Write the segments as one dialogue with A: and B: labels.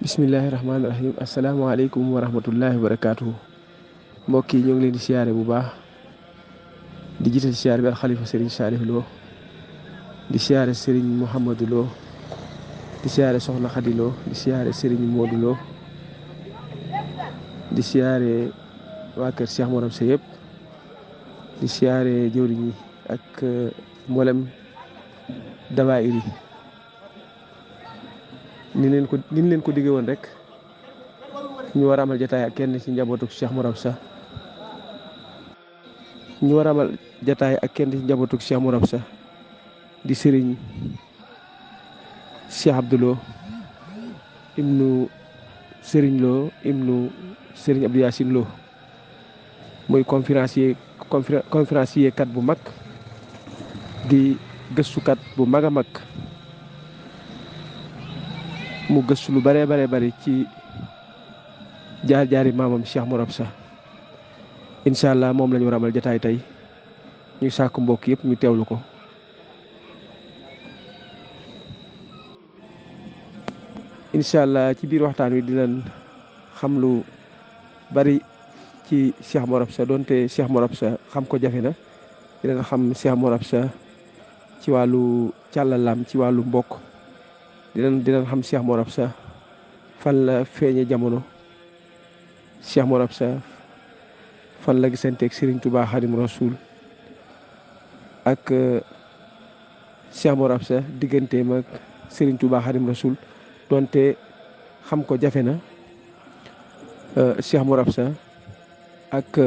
A: bismillahi rahmaani rahim asalaamaaleykum wa rahmatullahi wa barakaatuhu. mbokk yi ñoo ngi leen di siyaare bu baax di jiite si siyaare bi al xalifa Serigne Salih Lo di siyaare Serigne Mouhamadou Lo di siyaare Soxna Khady Lo di siyaare Serigne Modou Lo di siyaare waa kër Cheikh Moram Sa yëpp di siyaare jëwriñ yi ak mboolem dawaayir yi ni leen ko diggee woon rek ñu war a amal jataay ak kenn ci njabootu Cheikh Moram Sa di Serigne Cheikh Abdou Lo ibnu Serigne Lo ibnu Serigne Abdou Yacine Lo muy conférencier kat bu mag di gëstukat bu mag a mag mu gëstu lu bare ci jaar-jaari maamam Cheikh Moram Sa incha allah moom la ñu war a amal jataay tey ñu sàkku mbokk yëpp ñu teewlu ko. incha allah ci biir waxtaan wi dinañ xam lu bari ci Cheikh Moram Sa donte Cheikh Moram Sa xam ko jafe na dinañ xam Cheikh Moram Sa ci wàllu càllalaam ci wàllu mbokk dinañ xam Cheikh Moram Sa fan la feeñe jamono Cheikh Moram Sa fan la gisanteeg Serigne Touba Xadim Rasoul ak Cheikh Moram Sa digganteem ak Serigne Touba Xadim Rasoul donte xam ko jafe na Cheikh Moram Sa ak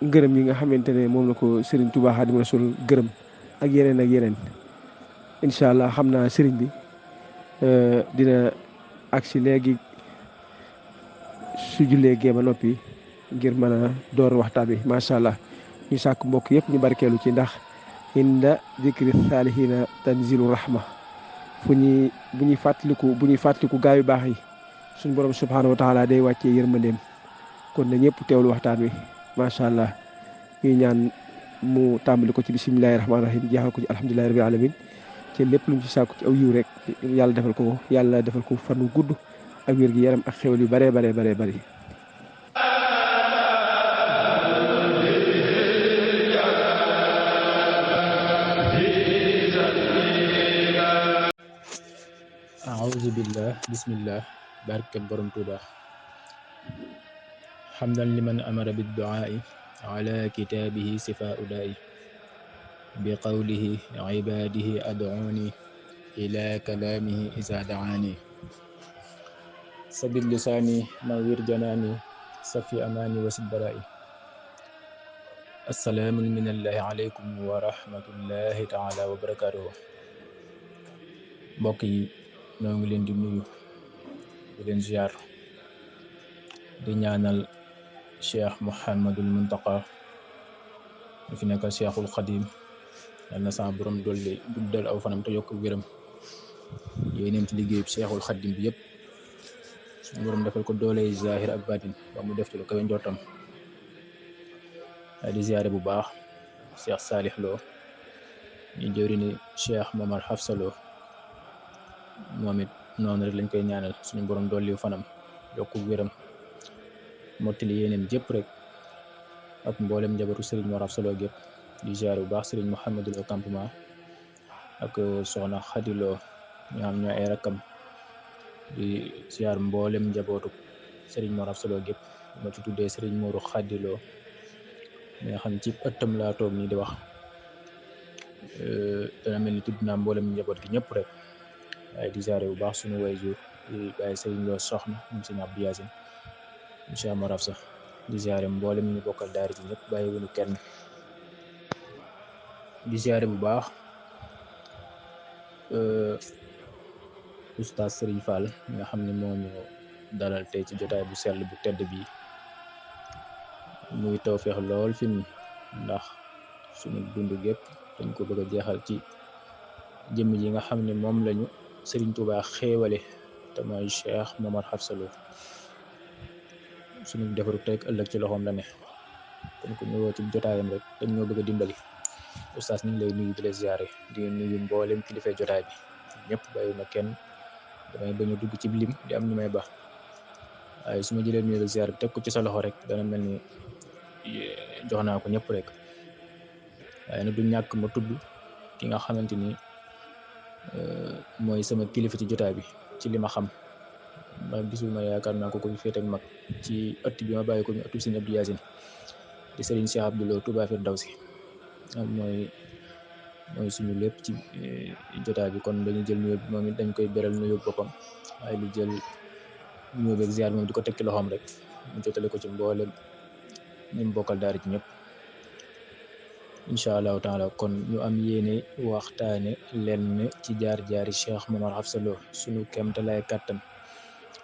A: ngërëm yi nga xamante ne moom la ko Serigne Touba Xadim Rasoul gërëm ak yeneen incha allah xam naa Serigne bi dina agsi léegi su jullee gee ba noppi ngir mën a door waxtaan bi macha allah ñu sàkk mbokk yëpp ñu barkeelu ci ndax inda dikri saalihiina tanzilu rahma bu ñuy fàttaliku gaa yu baax yi suñu borom subhaanahu wa taala day wàccee yërmandeem kon na ñëpp teewlu waxtaan wi macha allah ñuy ñaan mu tàmbali ko ci bisimilahi rahmaani rahim jeexal ko ci alhamdulilahi rabbil alamin ci lépp lu mu ci sàkku ci aw yiw rek yàlla defal ko fan wu gudd ak wér gi yaram ak xéwal yu bare bari
B: aouzu billah bismillah barke borom Tuuba xamdan liman amara bidduaai ala kitaabihi sifa udaa'i bi qawlihi ibaadihi ad'uuni ila kalaamihi isa daani sabit lisaani nawwir janaani safi amaani wasid baraa'i assalaamu minallahi aleykum wa rahmatullahi taala wa barakaatuhu. mbokk yi ñoo ngi leen di nuyu di leen ziar di ñaanal cheikh Mouhamadul Muntaqa ñu fi nekkal cheikhul Xadim yal na sa borom dolli guddal aw fanam te yokk wéram yéeneem ci liggéeyub cheikhul Xadim bi yëpp suñu borom defal ko dooley zahir ak batin ba mu def ci lu kawe njortam. di ziare bu baax cheikh Salih Lo ñu jëwri ni cheikh Momar Hafsa Lo moom it noonu rek lañ koy ñaanal suñu borom dolli fanam yokku wéram mottali yéeneem jëpp rek ak mboolem njabootu Serigne Mor Hafsa Lo gépp di ziare bu baax Serigne Mouhamadou Lo campement ak soxna Khady Lo ñoo xam ñoo ay rakkam di ziar mboolem njabootu Serigne Mor Hafsa Lo gépp ma ci tuddee Serigne Mourou Khady Lo mi nga xam ci ëttam laa toog nii di wax dana mel ni tudd naa mboolem njaboot gi ñëpp rek waaye di ziare bu baax suñu waajur di bàyyi Serigne Lo soxna moom Serigne Abdou Yacine Cheikh Mor Hafsa di ziare mboolem ñu bokkal daara ji ñëpp bàyyi wuñu kenn. di ziare bu baax oustaz Serigne Fall mi nga xam ne moo ñu dalal tey ci jotaay bu sell bu tedd bi muy tawfeex lool fi mu ndax suñu dund gépp dañ ko bëgg a jeexal ci jëmm ji nga xam ne moom lañu Serigne Touba xéewale te mooy Cheikh Momar Hafsa Lo suñu defaru tey ëllëg ci loxoom la ne kon ku ñëwoo ci jotaayam rek dañ ñoo bëgg a dimbali. Oustaz ñu ngi lay nuyu di la ziare di nuyu mboolem kilifay jotaay bi ñëpp bàyyiwuma kenn, damay bañ a dugg ci lim di am ñu may ba waaye su ma jëlee nuyu la ziare teg ko ci sa loxo rek dana mel ni jox naa ko ñëpp rek. waaye nag du ñàkk ma tudd ki nga xamante ni mooy sama kilifa ci jotaay bi ci li ma xam, ndax gisuma yaakaar naa ko ko fi féete ak mag ci ëtt bi ma bàyyi ko mi ëttu Sëriñ Abdou Yacine di Serigne Cheikh Abdou Lo Touba Firdawsi mooy suñu lépp ci jotaay bi. kon dañu jël nuyoo bi moom it dañ koy beral nuyoo boppam, waaye di jël nuyoo beeg ziar moom di ko tekki loxoom rek mu jotale ko ci mboolem ñi mu bokkal daara ci ñëpp incha allahu taala. kon ñu am yéene waxtaane lenn ci jaar-jaari Cheikh Momar Afsa Lo suñu kemtalaay kàttan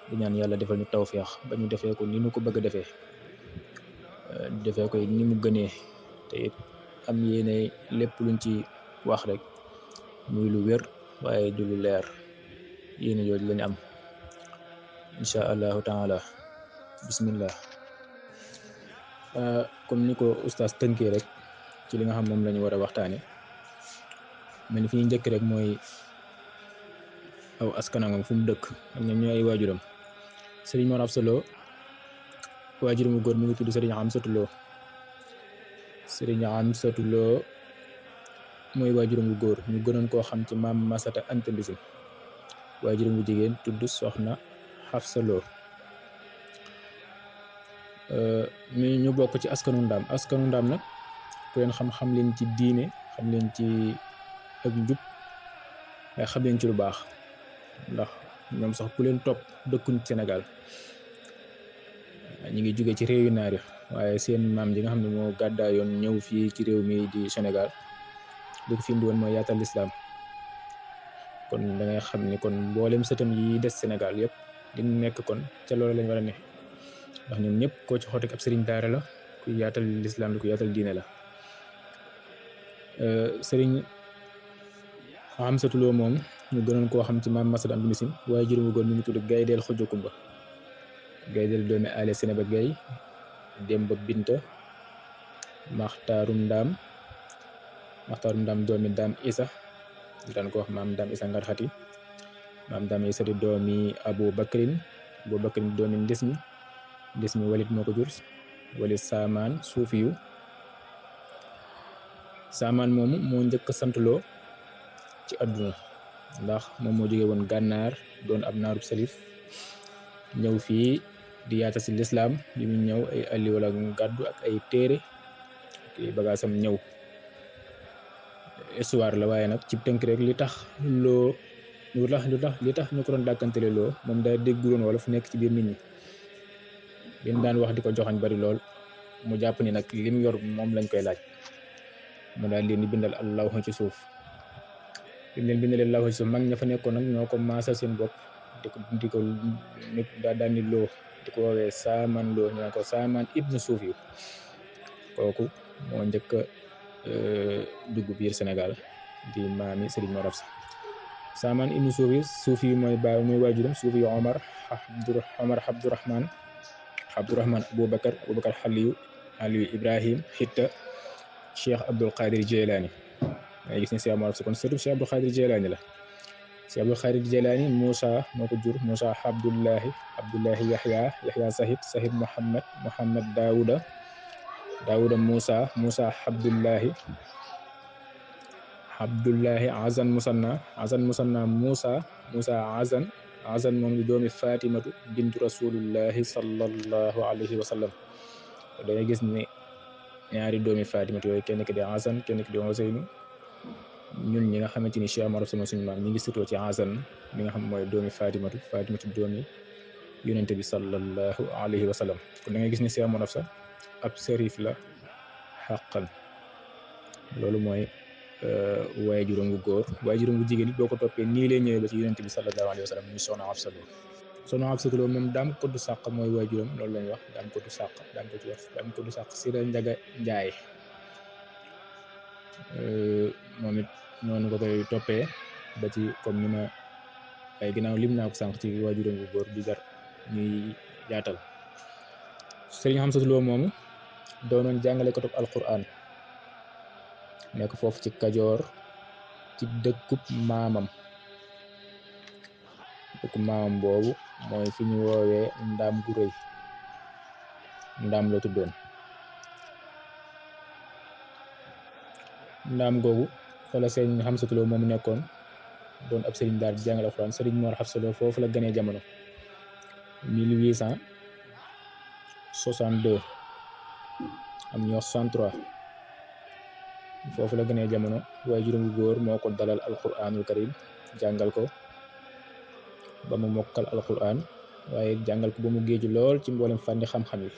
B: di ñaan yàlla defal ñu tawféex ba ñu defee ko ni ñu ko bëgg a defee ko ni mu gënee, te it am yéene lépp luñ ci wax rek muy lu wér waaye du lu leer, yéene jooju lañu am incha allahu taala. bismillah. comme ni ko oustaz tënkee rek ci li nga xam moom la ñu war a waxtaane, mel ni fi ñu njëkk rek mooy aw askanamam fu mu dëkk ak ñoom ñooy ay waajuram. Sëriñ Mor Afsa Lo waajuram bu góor mi ngi tudd Sëriñ Amsatu Lo. Sëriñ Amsatu Lo mooy waajuram bu góor ñu gënoon koo xam ci maam Masata Anta Bisim. waajuram bu jigéen tudd Soxna Afsa Lo. mi ñu bokk ci askanu ndaam. askanu ndaam nag ku leen xam leen ci diine, xam leen ci ak njub, waaye xam leen ci lu baax, ndax ñoom sax ku leen topp dëkkuñ Sénégal, ñi ngi jóge ci réewi naari, waaye seen maam ji nga xam ne moo gàddaayoon ñëw fii ci réew mi di Sénégal li ko fi indi woon mooy yaatal lislaam. kon da ngay xam ni kon mboolem sëtam yi des Sénégal yëpp di nekk kon ca loolu lañ war a ne, ndax ñoom ñëpp koo ci xootek ab sëriñ daara la, ku yaatal lislaam la, ku yaatal diine la. sëriñ Amsatu Lo moom ñu gënoon koo xam ci maam Masada Anta Bisim, waaye juróom bu góor mi ngi tudd Gaydeel Xuja Kumba. Gaydeel doomi ale Sénéba Gay, Demba Binta, Maxtaarum Ndaam doomi Daam Isa, ñu daan ko wax maam Daam Isa Ngarxati. maam Daam Isa di doomi Abu Bakrin doomi Ndismi Walit moo ko jur, Walit Saamaan Suufiyu. Saamaan moomu moo njëkk a sant Lo ci àdduna, ndax moom moo jóge woon gànnaar doon ab naarub salif ñëw fii di yaata si lislaam. bi mu ñëw ay alli wala gàddu ak ay téere ak ay bagaasam ñëw. histoire la waaye nag ci tënk rek li tax ñu ko doon dàkkantele Lo moom daa dégguloon wala fu nekk ci biir nit ñi, lim daan wax di ko joxañ bari lool, mu jàpp ni nag lim yor moom lañ koy laaj, mu daal leen di bindal allahu ci suuf. bi mu leen bindalee allahu ci suuf, mag ña fa nekkoon nag ñoo ko maasal seen bopp di ko daal ni Lo di ko woowee Saamaan Lo, ñu naan ko Saamaan ibnu suuf yu. kooku moo njëkk a dugg biir Sénégal di maami Sëriñ Mor Afsa. Saamaan ibnu suuf yi mooy waajuram. suuf yu Omar Abdourahman Aboubacar Aliyu Ibrahim Hitta Cheikh Abdul Qadir Jeylaani. ngay gis ne Cheikh Mor Afsa kon surtout Cheikh Abdul Qadir Jeylaani la. Cheikh Abdul Qadir Jeylaani Moussa moo ko jur. Moussa Abdullahi Yahya Sahid Muhammad Daawuda Moussa Abdullahi Azan Musanna Moussa Azan moom di doomi Fatimatu bintu rasulullahi sallallahu alayhi wa sallam. da ngay gis ne ñaari doomi Fatimatu yooyu, kenn ki di Azan kenn ki di Useynu. ñun ñi nga xamante ni Cheikh Mor Afsa suñu maam ñi ngi sutoo ci Azan mi nga xam mooy doomi Fatimatu doomi yonente bi sallallahu alayhi wa sallam. kon da ngay gis ne Cheikh Mor Afsa ab sërif la xàqan. loolu mooy waajuram bu góor. waajuram bu jigéen it boo ko toppee nii lay ñëwee ba ci yonente bi sallallahu alayhi wa sallam muy Soxna Afsa Lo. Soxna Afsa Lo moom daam koddu sàq mooy waajuram, loolu lañuy wax daam koddu sàq Sira Njaga Njaay. moom it noonu nga koy toppee ba ci comme ni ma ay ginnaaw lim naa ko sànq ci waajuram bu góor di jar ñuy yaatal. Sëriñ Amsatu Lo moomu doonoon jàngale katub alquran nekk foofu ci Kajoor ci dëkkub maamam boobu mooy fi ñu woowee ndaam gu rëy ndaam la tuddoon. ndaam googu fa la sëriñ Xamsatu Lo moomu nekkoon doon ab sëriñ daal di jàngale alxuraan. sëriñ Mor Xafsa Lo foofu la gënee jamono 1862 am ñu wax 63 foofu la gënee jamono. waaye juróom bu góor moo ko dalal alxuraanul karim jàngal ko ba mu mokkal alxuraan waaye jàngal ko ba mu géeju lool ci mboolem fànni xam-xam yi.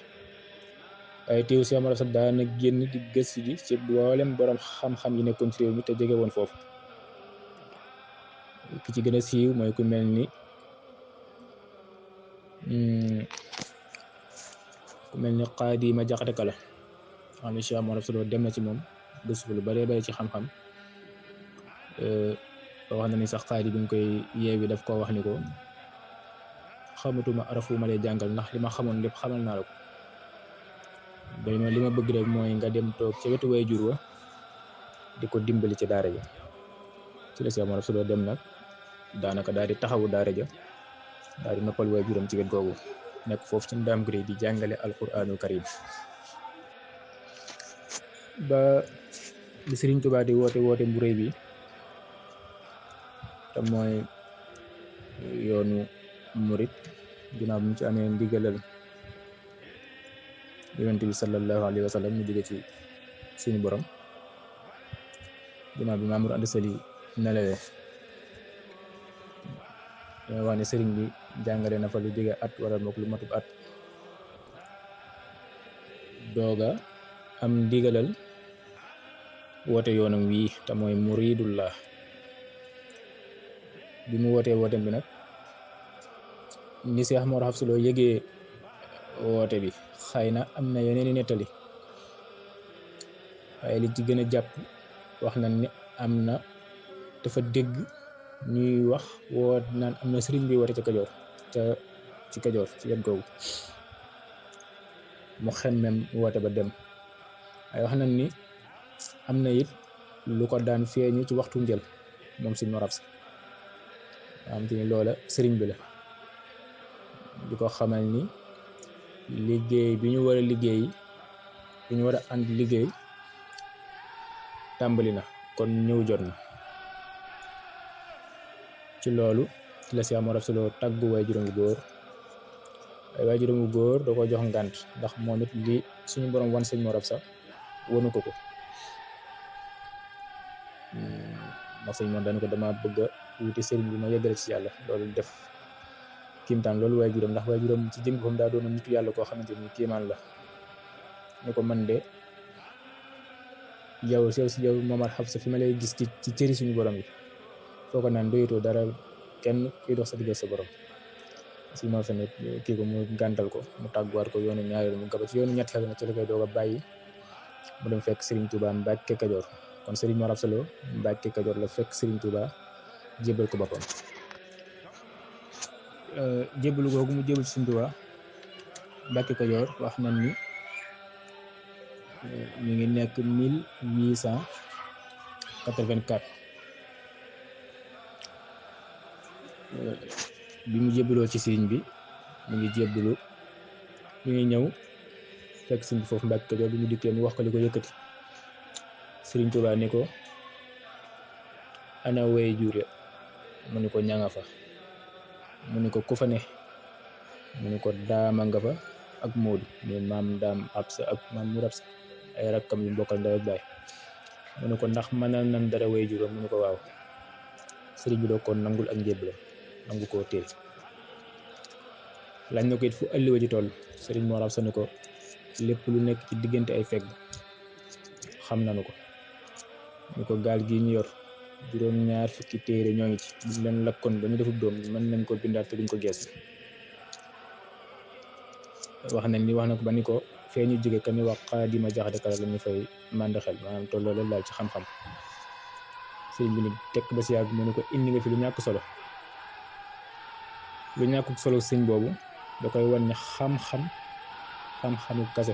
B: waaye teew si Amar Absa daana génn di gëstu ji ci mboolem borom xam-xam yi nekkoon ci réew mi te jege woon foofu. ki ci gën a siiw mooy ku mel ni Xaadima Jaxate Kala xam ne Cheikh Amar Absa dem na ci moom gëstu lu baree bari ci xam-xam. wax na ni sax xaadi bi mu koy yeewi daf koo wax ni ko xamatuma arafu ma lay jàngal ndax li ma xamoon lépp xamal naa la ko. li ma bëgg rek mooy nga dem toog ca wetu way jur wa di ko dimbali ci daara ja. ci la Cheikh Amar Absa dem nag daanaka daal di taxawu daara ja daal di noppal way juram ci wet googu nekk foofu ci ndaam gréy di jàngale alquranul karim ba bi Sëriñ Tuubaa di woote bu rëy bi te mooy yoonu murit ginnaaw bi mu ci amee ndigalal yonent bi sallallahu alayhi wa sallam mu jóge ci suñu borom. ginnaaw bi Mamour Anta Sali nelawee dañoo wax ne sëriñ bi jàngale na fa lu jóge at wala mook lu matub at dooga am ndigalal woote yoonam wii te mooy muridullah. bi mu wootee wootem bi nag ni Cheikh Mor Xafsa Lo yëgee woote bi xëy na am na yeneen i nettali waaye li ci gën a jàpp wax na ni am na dafa dégg ñuy wax woot naan am na sëriñ bi woote ca Kajoor ci Kajoor ci wet googu mu xemmem woote ba dem. waaye wax na ni am na it lu ko daan feeñu ci waxtu njël moom Sëriñ Mor Absa am te ni loola sëriñ bi la di ko xamal ni liggéey bi ñu war a liggéey bi ñu war a ànd liggéey tàmbali na kon ñëw jot na. ci loolu ci la Cheikh Mor Absa Lo tàggu waay juróom bu góor waay juróom bu góor da ko jox ngànt ndax moom it li suñu borom wan Sëriñ Mor Absa wanu ko ndax Sëriñ Mor dañu ko dama bëgg a wuti sëriñ bi ma yeggale ci yàlla loolu def kiimtaan loolu waay juróom ndax waay juróom ci jëm boppam daa doon nitu yàlla koo xamante ni kiimaan la ni ko man de yow Momar Xafsa fi ma lay gis ci cëri suñu borom yi foo ko naan doyatoo dara kenn kuy dox sa diggal sa borom. si Mor Absa kii ko mu gàntal ko mu tàgguwaat ko yoonu ñaareel mu gaba ci yoonu ñetteel na ci la koy doog a bàyyi mu dem fekk Serigne Touba Mbàkke Kajoor. kon Serigne Mor Absa Lo Mbàkke Kajoor la fekk Serigne Touba jébbal ko boppam. jébbalu googu mu jébbal Serigne Touba Mbàkke Kajoor wax nañ ni mi ngi nekk 1884 bi mu jébbaloo ci sëriñ bi mu ngi jébbalu mi ngi ñëw fekk sëriñ bi foofu Mbàkke Kajoor bi mu dikkee mu wax ko li ko yëkkati Sëriñ Tuubaa ni ko ana way jur ya mu ni ko ñanga fa mu ni ko ku fa ne mu ni ko daama nga fa ak Moodu muy maam Daam Absa ak maam Mour Absa ay rakkam yu mbokkal ndey ak baay mu ni ko ndax mënal nan dara way juróom mu ni ko waaw. sëriñ bi doo ko nangul ak njébbalam nangu koo téye laaj na ko it fu ëlliwa ji toll Sëriñ Mor Absa ni ko lépp lu nekk ci diggante ay fegg xam nanu ko ni ko gaal gi ñu yor juróom-ñaar fukki téere ñoo ngi ci buñ leen lakkoon ba ñu defub doom mën nañ ko bindaat te duñ ko gees wax nañ ni wax na ko ba ni ko fee ñu jóge ka ni wax Xaadima Jaxate Kala la ñu fay mànd xel maanaam tolloo leen daal ci xam-xam sëriñ bi ni tekk ba si yàgg mu ni ko indi nga fi lu ñàkk solo sëñ boobu da koy wan ne xam-xamu kase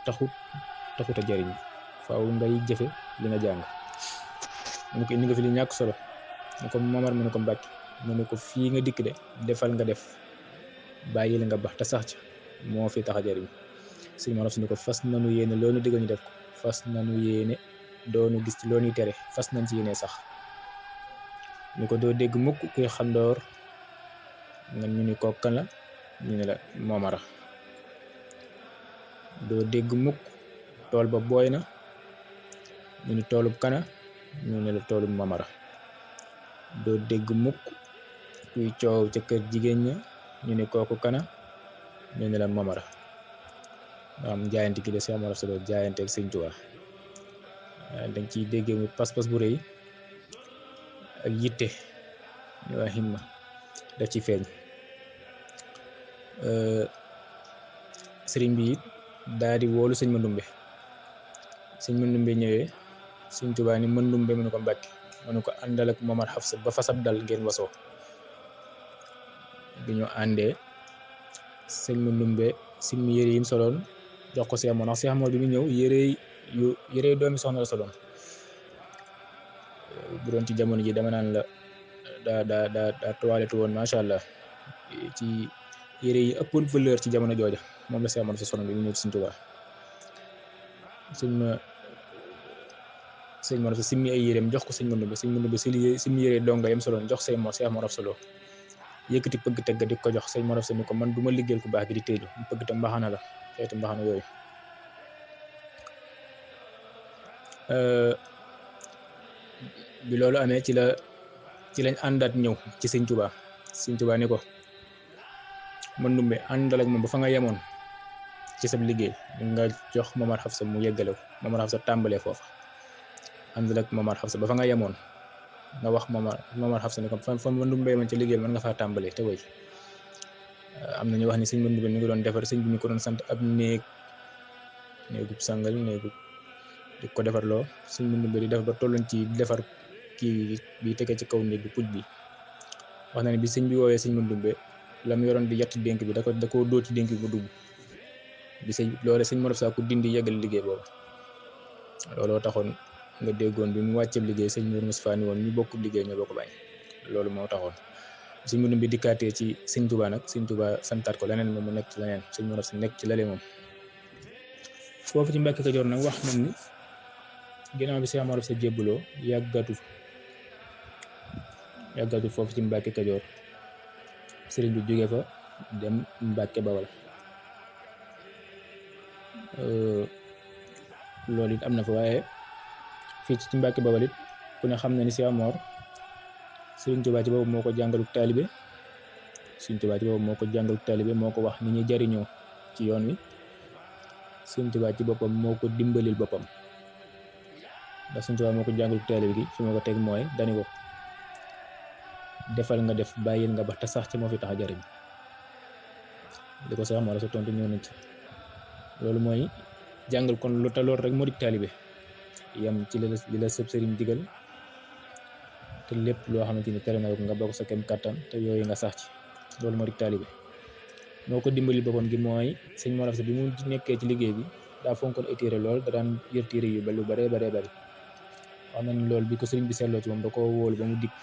B: taxut a jariñ faaw ngay jëfe li nga jàng. mu ne ko indi nga fi li ñàkk solo mu ko Momar mu ne ko Mbàkke mu ne ko fii nga dikk de defal nga def bàyyil nga bax te sax ca moo fi tax a jariñ. sëñ Mor Absa ni ko fas nanu yéene loonu digal ñu def ko fas nanu yéene doonu gis ci loonu tere fas nañ ci yéene sax. ñu ko doo dégg mukk kuy xandoor nga ñu ni ko kan la ñu ne la Momara. doo dégg mukk tool ba booy na ñu ni toolub kana ñu ne la toolub Momara. doo dégg mukk kuy coow ca kër jigéen ña ñu ni kooku kana ñu ne la Momara. nga xam jaayante gi de Cheikh Mor Absa Lo jaayante ak Sëñ Tuubaa dañ ciy déggee mu pas-pas bu rëy ak yitte ñu waa himma daf ci feeñ. sëriñ bi it daa di woolu sëñ Mandumbe. sëñ Mandumbe ñëwee Sëñ Tuubaa ni Mandumbe mu ne ko Mbàkke mu ne ko àndal ak Momar Xafsa ba fasab dal ngeen wasoo. bi ñu àndee sëñ Mandumbe simmi yére yim soloon jox ko Seex Amar ndax Seex Amar bi mu ñëw yére doomi soxna la soloon. bu doon ci jamono ji dama naan la daa toiletu woon macha allah ci yére yi ëppoon valeur ci jamono jooja moom la Seex Amar sa soloon bi mu ñëw ci Sëñ Tuubaa. sëñ Mor Absa simmi ay yéreem jox ko sëñ Mandumbe simmi yére donga yam soloon jox Seex Mor Absa Lo yëkkati pëgg teg di ko jox sëñ Mor Absa ni ko man du ma liggéeyal ku baax gi di téeju pëgg te mbaxana la xeeti mbaxana yooyu. bi loolu amee ci lañ àndaat ñëw ci Sëñ Tuubaa. Sëñ Tuubaa ni ko Mandumbe àndal ak moom ba fa nga yemoon ci sab liggéey nga jox Momar Xafsa mu yeggale ko Momar Xafsa tàmbalee foofa. àndal ak Momar Xafsa ba fa nga yemoon nga wax Momar Xafsa ni ko fa Mandumbe man ci liggéey man nga faa tàmbalee te wéy. am na ñu wax ni sëñ Mandumbe mi ngi doon defar sëñ bi mi ko doon sant ab néegub sangal néegub di ko defarloo sëñ Mandumbe di def ba tolloon ci defar kii bi tege ci kaw néeg bi puj bi. wax na ne bi sëñ bi woowee sëñ Mandumbe la mu yoroon di yett dénk bi da koo dóor ci dénk bi mu dugg bi loole sëñ Mor Absa ku dindi yeggal liggéey boobu. looloo taxoon nga déggoon bi mu wàcceeb liggéey sëñ Mour Moustapha ni woon ñu bokk liggéey ñoo bokk bañ. loolu moo taxoon sëñ Mandumbe dikkaatee ci Sëñ Tuubaa nag Sëñ Tuubaa santaat ko leneen moom mu nekk ci leneen sëñ Mor Absa nekk ci lale moom. foofu ci Mbàkke Kajoor nag wax nañ ni ginnaaw bi Cheikh Mor Absa jébbaloo yàggatu foofu ci Mbàkke Kajoor sëriñ bi jógee fa dem Mbàkke Bawal. loolu it am na fa waaye fii ci Mbàkke Bawal it ku ne xam na ni Cheikh Mor Sëriñ Tuubaa ci boobu moo ko jàngaluk taalibe Sëriñ Tuubaa ci boobu moo ko jàngaluk taalibe moo ko wax ni ñuy jariñoo ci yoon wi. Sëriñ Tuubaa ci boppam moo ko dimbalil boppam ndax Sëriñ Tuubaa moo ko jàngaluk taalibe gi fi ma ko teg mooy dani ko defal nga def bàyyil nga bax te sax ci moo fi tax a jariñ li ko Cheikh Mor Absa tontu ñëw nañ ci. loolu mooy jàngal kon lu te loolu rek moo di taalibe yam ci li la sëb sëriñ digal te lépp loo xamante ni tere na ko nga bokk sa kem kàttan te yooyu nga sax ci loolu moo di taalibe. moo ko dimbali boppam gi mooy sëñ Mor Absa bi mu nekkee ci liggéey bi daa fonkoon ay téere lool da daan yër téere yu lu baree bari wax nañ loolu bi ko sëriñ bi seetloo ci moom da ko wóolu ba mu dikk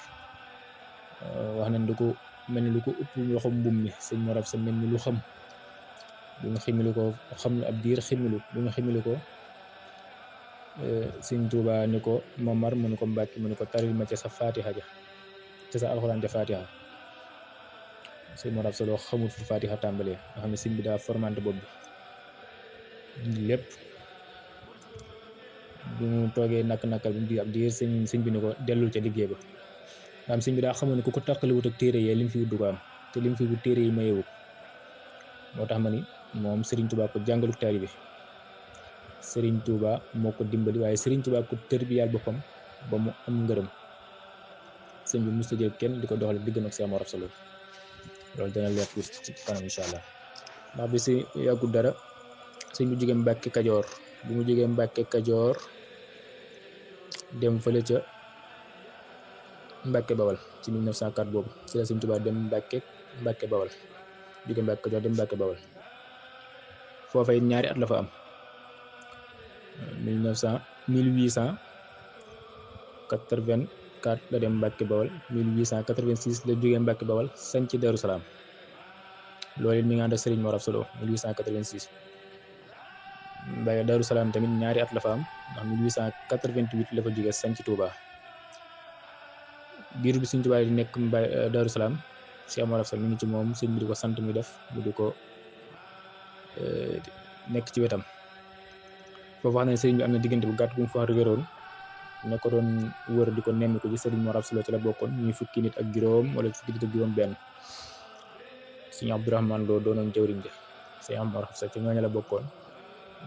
B: wax nañ du ko mel ni lu ko ëpp loxo mbum mi sëñ Mor Absa mel ni lu xam bi nga ximilu ko xam ab diir ximilu bi nga ximilu ko Sëñ Tuubaa ni ko Momar mu ni ko Mbàkke mu ni ko taril ma ca sa fatiha ja ca sa alxuraan ja fatiha. Sëñ Mor Absa Lo xamul fu fatiha tàmbalee nga xam ne sëñ bi daa formanté bopp bi dindi lépp bi mu toogee nakk-nakkal bi ab diir sëñ bi ni ko dellul ca liggéey ba nga xam sëñ bi daa xamoon ne ku ko tàqaliwut ak téere yee lim fi wut du ko am te lim fi wut téere yi mayewu ko. moo tax ma ni moom Serigne Touba ko jàngalu taalibe Serigne Touba moo ko dimbali waaye Serigne Touba ko tërbiyaal boppam ba mu am ngërëm sëñ bi mosut a jël kenn di ko doxale diggam ak Cheikh Mor Absa Lo loolu dana leer ci kanam incha allah. ndax bi si yàggul dara sëñ bi jógee Mbàkke Kajoor bi mu jógee Mbàkke Kajoor dem fële ca Mbàkke Bawal ci 1904 boobu ci la sëñ Touba dem Mbàkke Bawal. jóge Mbàkke Kajoor dem Mbàkke Bawal foofa it ñaari at la fa am 1884 la dem Mbàkke Bawal 1886 la jógee Mbàkke Bawal sañ ci Daaru Salaam loolu it mi ngi ànd ak Serigne Mor Absa Lo 1886 Mbàkke Daaru Salaam tamit ñaari at la fa am ndax 1888 la fa jógee sañ ci Touba biir bi Serigne Touba di nekk Daaru Salaam Cheikh Mor Absa mi ngi ci moom sëñ bi di ko sant muy def mu di ko nekk ci wetam foofu wax na ne sëriñ bi am na diggante bu gàtt bu mu fa wéroon ne ko doon wër di ko nemmi ko ci Serigne Mor Absa Lo ci la bokkoon ñuy fukki nit ak juróom wala fukki nit ak juróom benn Serigne Abdourahmane Lo doonoon jëwriñ ja Serigne Mor Absa ci ñooñu la bokkoon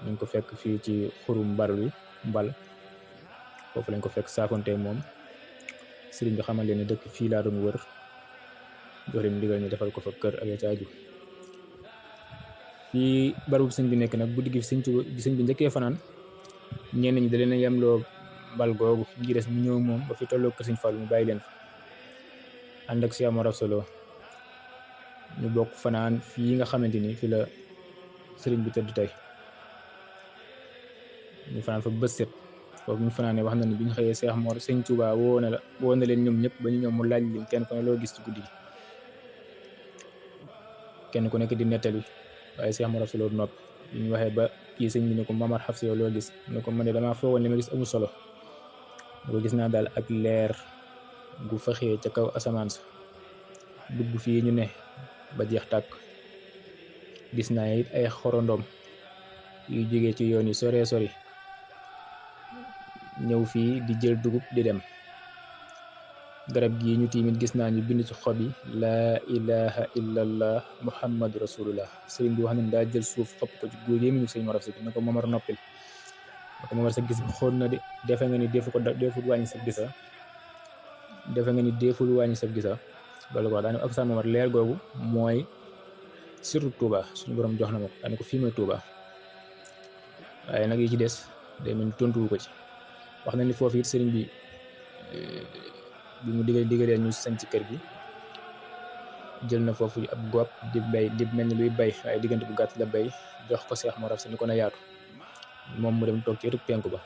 B: ñu ngi ko fekk fii ci xurum mbal foofu lañ ko fekk saafonte moom sëriñ bi xamal leen ne dëkk fii laa doon wër jox leen ndigal ñu defal ko fa kër ak ya ca aju fii barabu sëñ bi nekk nag guddi gi sëñ bi njëkkee fanaan ñenn ñi da leen a yemloo mbal googu ngi des mu ñëw moom ba fi tolloo kër sëñ Fall mu bàyyi leen fa ànd ak Cheikh Mor Absa Lo ñu bokk fanaan fii nga xamante ni fi la sëriñ bi tëdd tey ñu fanaan fa bët set foofu ñu fanaanee wax na ni bi ñu xëyee Cheikh Mor sëñ Touba woo na leen ñoom ñëpp ba ñu ñëw mu laaj leen kenn ku ne loo gis ci guddi gi kenn ku nekk di nettali waaye Cheikh Mor Absa Lo noppi bi ñu waxee ba kii sëñ bi ne ko Mamar Xafsa yow loo gis ne ko man de damaa foogoon li ma gis amul solo ne ko gis naa daal ak leer gu faxee ca kaw asamaan sa dugg fii ñu ne ba jeex tàkk gis naa it ay xorondom yuy jógee ci yoon yi sore sori ñëw fii di jël dugub di dem garab gii ñu tiimit gis naa ñu bind ci xob yi laa ilaha illallah muhammadu rasulullah sëriñ bi wax ne daa jël suuf xob ko ci góor yémi ñu sëñ Mor Absa ne ko Mamar noppil ne ko Mamar sa gis bi xool na de defe nga ni deful wàññi sa gisa loolu ko wax daane ak sa Mamar leer googu mooy surtout Touba suñu borom jox na ma ko daane ko fii mooy Touba waaye nag yi ci des day mel ni tontuwu ko ci wax na ni foofu it sëriñ bi bi mu digalee ñu sañ ci kër gi jël na foofu ab gopp di bay di mel ni luy bay waaye diggante bu gàtt la bay jox ko Cheikh Mor Absa ni ko na yaatu moom mu dem toog ci wetu penku ba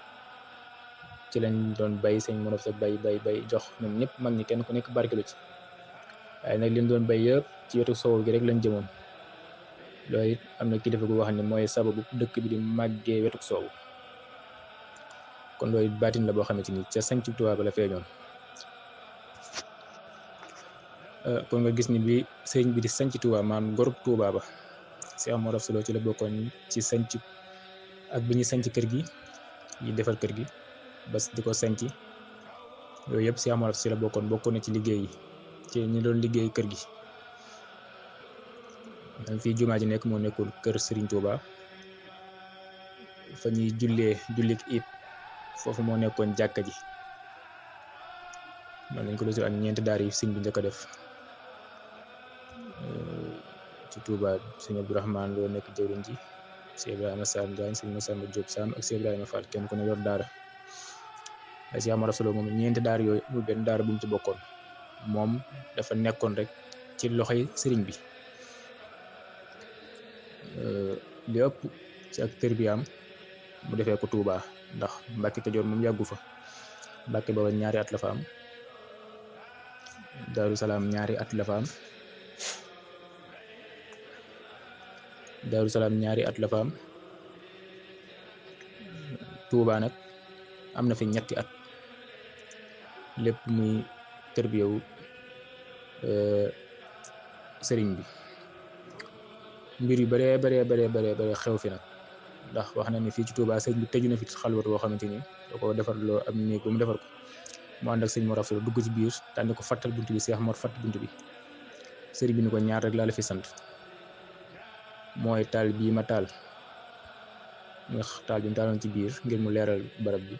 B: ci lañ doon bay sëñ Mor Absa bay jox ñoom ñëpp mag ñi kenn ku nekk barkelu ci waaye nag li ñu doon bay yëpp ci wetu soow gi rek lañ jëmoon loolu it am na kilifa gu wax ne mooy sababu dëkk bi di màggee wetu soow kon loolu baatin la boo xamante ni ca sañ ci Tuubaa ba la feeñoon kon nga gis ni bi sëriñ bi di sanc Touba maam gorub Touba ba Cheikh Mor Absa Lo ci la bokkoon ci sanc ak bi ñuy sanc kër gi ñi defar kër gi bas di ko sanc yooyu yëpp Cheikh Mor Absa ci la bokkoon na ci liggéey yi ci ñi doon liggéey kër gi man fii jumaa ji nekk moo nekkul kër Serigne Touba fa ñuy jullik it foofu moo nekkoon jàkka ji noonu lañ ko doon ak ñeenti daar yi sëñ bi njëkk a def ci Touba sëñ Abdourahmane Lo nekk jëwriñ ji sëñ Ibrahima Sam Diagne sëñ Massamba Diop Sam ak sëñ Ibrahima Fall kenn ku ne yor daara waaye Cheikh Mor Absa Lo moom ñeenti daar yooyu amul benn daara bu mu ci bokkoon moom dafa nekkoon rek ci loxoy sëriñ bi li ëpp ci ak tërbiyaam mu defee ko Touba ndax Mbàkke Kajoor moom yàggu fa Mbàkke Bawol ñaari at la fa am Daaru Salaam ñaari at la fa am Touba nag am na fi ñetti at lépp muy tërbiyewu sëriñ bi mbir yu bare xew fi nag ndax wax na ni fii ci Touba sëriñ bi tëju na fi xalwatu boo xamante ni da ko defarloo am néeg ba mu defar ko mu ànd ak sëñ Mor Absa Lo dugg ci biir tànn ko fattal bunt bi Cheikh Mor fatt bunt bi sëriñ bi ni ko ñaar rek laa la fi sant mooy taal bii ma taal nga taal bi mu taaloon ci biir ngir mu leeral barab bi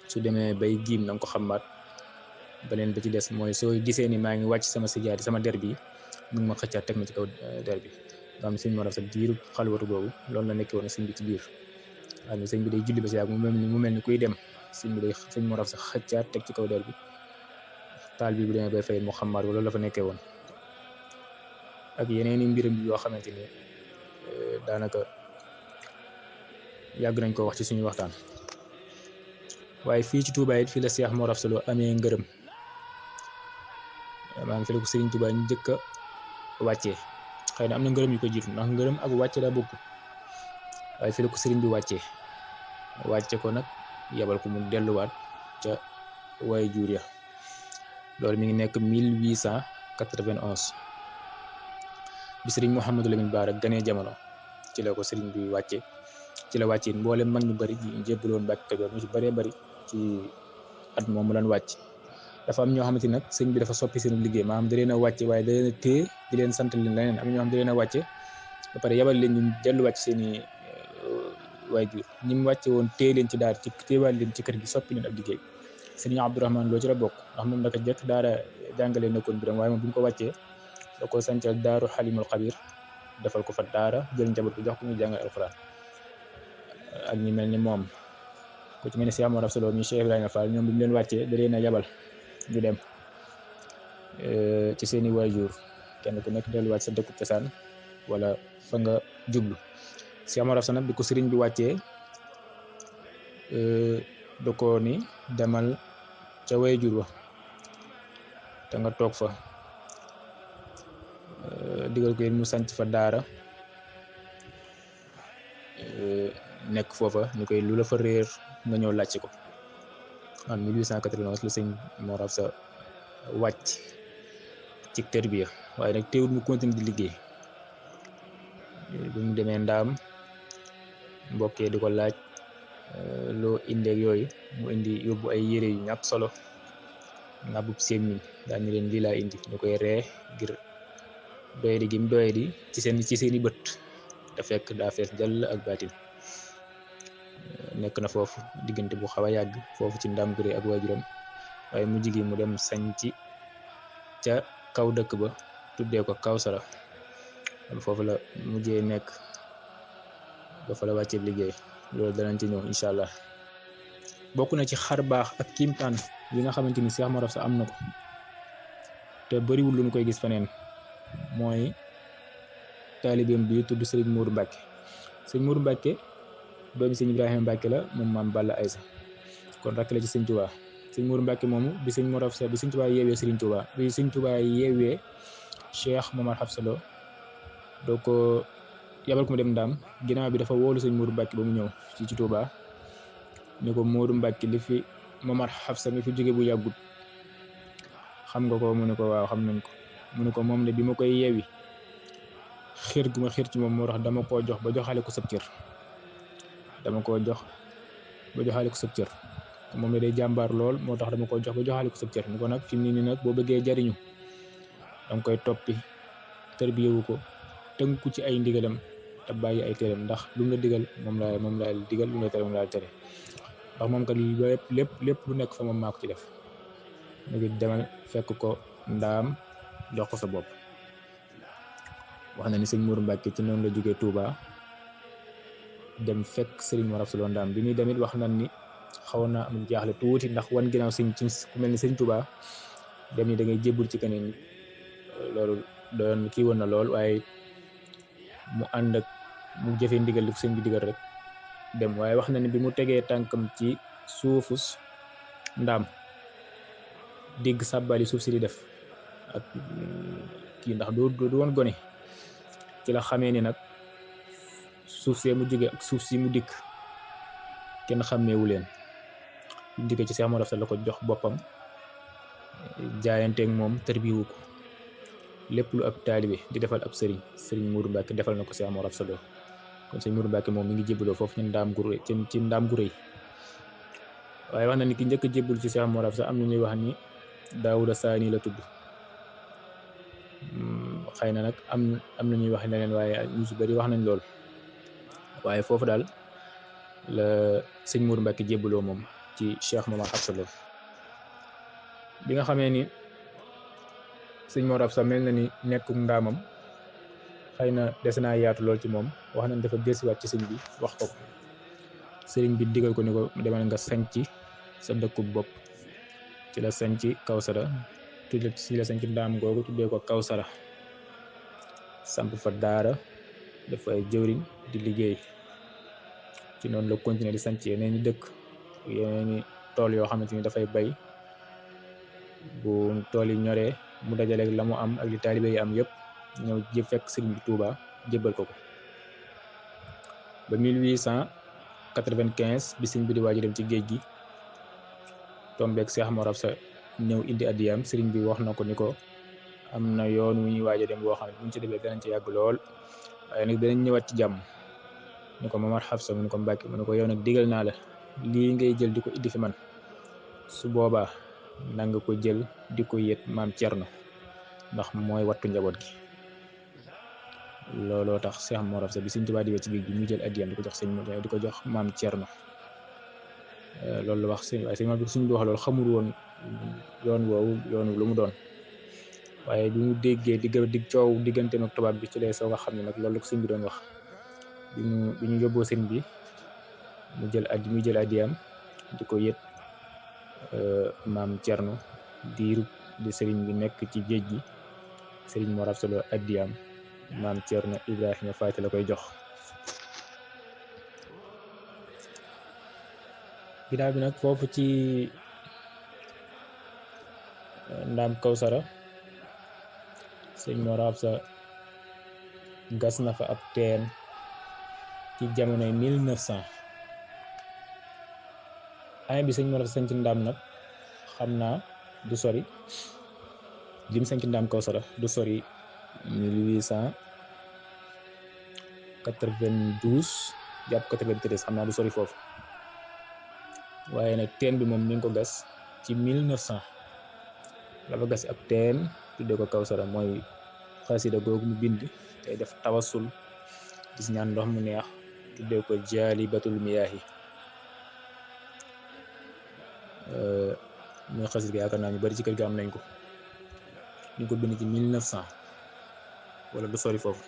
B: su demee bay giim na nga ko xamaat beneen ba ci des mooy soo gisee ni maa ngi wàcc sama sijaadi sama der bi mu ngi ma xëccaat teg ma ci kaw der bi nga xam ne sëñ Mor Absa diiru xalwatu boobu loolu la nekkee woon sëñ bi ci biir xam ne sëñ bi day julli ba si yàgg mu mel ni kuy dem sëñ Mor Absa xëccaat teg ci kaw der bi taal bi bu demee bay fay mu xamaat loolu la fa nekkee woon ak yeneen i mbiram yoo xamante ni daanaka yàgg nañ ko wax ci suñu waxtaan. waaye fii ci Touba it fii la Cheikh Mor Afsa Lo amee ngërëm, maanaam fi la ko Serigne Touba ñu njëkk a wàccee. xëy na am na ngërëm yu ko jiitu ndax ngërëm ak wàcce daa bokkut, waaye fi la ko Serigne bi wàcce ko nag yebal ko mu delluwaat ca way jur ya. loolu mi ngi nekk 1891 bi Serigne Mouhamadou Lamine Bara ganee jamono ci la ko Serigne bi wàcce. ci la wàcce mboolem mag ñu bari ñu jébbaloon Mbàkke Kajoor ñu ci bëree bëri ci at moom mu daan wàcc. dafa am ñoo xamante nag sëñ bi dafa soppi seen liggéey, maanaam da leen a wàcce waaye da leen a téye di leen sant leen leneen. am na ñoo xam da leen a wàcce ba pare yabal leen ñu delluwaat ci seen i waajur. ñi mu wàcce woon téye leen ci daara ci téewaat leen ci kër gi soppi leen ab liggéey. sëriñ Abdourahmane Lo ci la bokk, ndax moom naka jëkk daara jàngale nekkoon biram, waaye moom bi mu ko wàccee da ko sancal daaru Xalimul Xabir defal ko fa daara, jël njaboot bi jox ko muy jàngal alxuraan. ak ñi mel ni moom ku ci mel ni Cheikh Mor Afsa Lo mi Cheikh Ibrahima Fall, ñoom bi mu leen wàccee da leen a yabal ñu dem ci seeni waajur, kenn ku nekk delluwaat sa dëkku cosaan wala fa nga jublu. Cheikh Mor Afsa nag bi ko sëriñ bi wàccee da ko ni demal ca waajur wa te nga toog fa, digal ko yéen mu sanc fa daara, nekk foofa ñu koy lu la fa réer nga ñëw laajte ko. en 1891 la sëñ Mor Afsa wàcc ci tërbiya, waaye nag teewul mu continue di liggéey. bi mu demee ndaam mbokkee di ko laaj loo indeeg yooyu, mu indi yóbbu ay yére yu ñàkk solo, ngàbbub sémmiñ daal ni leen lii laa indi, ñu koy ree ngir doyadi gi mu doyadi ci seeni bët, te fekk daa fees dell ak baatin. nekk na foofu diggante bu xaw a yàgg foofu ci Ndaam Guré ak waajuram, waaye mujj gi mu dem sañci ca kaw dëkk ba tuddee ko Kawsara. foofu la mujjee nekk ba fa la wàccee liggéey. loolu danañ ci ñëw incha allah. bokk na ci xar baax ak kiimtaan yi nga xamante ni Cheikh Mor Afsa am na ko te bariwul lu ñu koy gis feneen, mooy taalibeem bi tudd Serigne Mourou Mbacke. Serigne Mourou Mbacke doomi sëñ Ibrahima Mbacke la, moom maam Balla Aysa, kon rakk la ci sëñ Touba. sëñ Mourou Mbacke moomu bi sëñ Mor Afsa bi sëñ Touba yeewee Serigne Touba, bi sëñ Touba yeewee Cheikh Momar Afsa Lo doo ko yabal ko mu dem ndaam. ginnaaw bi dafa woolu sëñ Mourou Mbacke ba mu ñëw ci Touba, ni ko Mourou Mbacke li fi Momar Afsa mi fi jóge bu yàggut xam nga ko? mu ne ko waaw xam nañ ko. mu ne ko moom de bi ma koy yeewi xir gu ma xir ci moom moo tax dama koo jox ba joxale ko sab cër, dama koo jox ba joxale ko sab cër. moom la day jàmbaar lool, moo tax dama koo jox ba joxale ko sab cër. ni ko nag fi mu ne nii nag boo bëggee jariñu danga koy toppi tërbiyewu ko, tënku ci ay ndigalam te bàyyi ay tereem, ndax lu mu la digal moom laa digal, lu mu la tere moom laa tere, ndax moom kat lépp lu nekk fa moom maa ko ci def. mu ngi demal fekk ko ndaam jox ko sa bopp. wax na ni sëñ Mourou Mbacke ci noonu la jógee Touba dem fekk Serigne Mor Afsa Lo ndaam. bi muy demit wax nañ ni xawoon naa am jaaxle tuuti, ndax wan ginnaaw sëñ ci ku mel ni sëñ Touba dem ni da ngay jébbul ci keneen, loolu doon kii woon na lool, waaye mu ànd ak mu jëfee ndigal li sëñ bi digal rek dem. waaye wax na ni bi mu tegee tànkam ci suufus ndaam dégg sàbbali suuf si di def ak kii, ndax du woon gone, ci la xamee ni nag suuf see mu jóge ak suuf si mu dikk kenn xàmmeewu leen. bu mu dikkee ci Cheikh Mor Afsa la ko jox boppam, jaayanteeg moom tërbiwu ko. lépp lu ab taalibe di defal ab sëriñ Mourou Mbacke defal na ko Cheikh Mor Afsa Lo. kon sëñ Mourou Mbacke moom mi ngi jébbaloo foofu ci ndaam gu rëy ci ndaam gu rëy. waaye wax na ni ki njëkk a jébbal ci Cheikh Mor Afsa am na ñuy wax ni Daawuda Saani la tudd. xëy na nag am na ñuy wax leneen, waaye ñu si bari wax nañ lool. waaye foofu daal la sëñ Mourou Mbacke jébbaloo moom ci Cheikh Momar Afsa Lo. bi nga xamee ni sëñ Mor Afsa mel na ni nekkum ndaamam xëy na des naa yaatu lool ci moom, wax nañ dafa dellusiwaat ci sëñ bi wax ko sëriñ bi digal ko ni ko demal nga sañc sa dëkku bopp. ci la sañc Kawsara, ci la sañc ndaam googu tuddee ko Kawsara, samp fa daara def ay jëwriñ di liggéey. ci noonu la continuer di sanc yeneen i dëkk yeneen i tool yoo xamante ni dafay bay bu tool yi ñoree mu dajaleeg la mu am ak li taalibe yi am yëpp ñëw fekk sëriñ bi Touba jébbal ko ba 1895 bi sëriñ bi di waaj dem ci géej gi tombeeg Cheikh Mor Absa ñëw indi addiyaam sëriñ bi wax na ko ni ko am na yoon wu ñuy waaj dem boo xam ne buñ ci demee danañ ci yàgg lool waaye nag danañ ñëwaat ci jàmm ni ko Mamar Xafsa mu ni ko Mbàkke mu ni ko yow nag digal naa la lii ngay jël di ko indi fi man su boobaa nanga ko jël di ko yët maam Cerno ndax mooy wattu njaboot gi looloo tax Cheikh Mor Absa bi Sëriñ Tuubaa di ci géej gi mu jël addiyam di ko jox di ko jox maam Cerno loolu la wax sëñ waaye sëñ bi suñ bi wax loolu xamul woon yoon woowu yoonu lu mu doon waaye bi mu déggee dig coow digganteem ak tubaab bi ci lay soog a xam ne nag loolu ko sëñ bi doon wax bi ñu yóbboo sëñ bi mu jël addiyam di ko yët maam Cerno diirub di sëriñ bi nekk ci géej gi sëriñ Mor Absa Lo addiyam maam Cerno Ibrahima Faati la koy jox ginnaaw bi nag foofu ci Ndaam Kawsara sëñ Mor Absa gas na fa ab teen ci jamonoy 1900 année bi sëñ Mor Absa sañ ci Ndaam nag xam naa du sori lim sañ ci Ndaam Kawsara du sori 1892 jàpp 93 xam naa du sori foofu waaye nag teen bi moom mi ngi ko gas ci 1900 la fa gas ab teen tuddee ko Kawsara mooy xasida googu mu bind tey def tawasul gis ñaan ndox mu neex tuddee ko Jaalibatul Miyaahi muy xasida gi yaakaar naa ñu bari ci kër gi am nañ ko ñu ko bind ci 1900 wala du sori foofu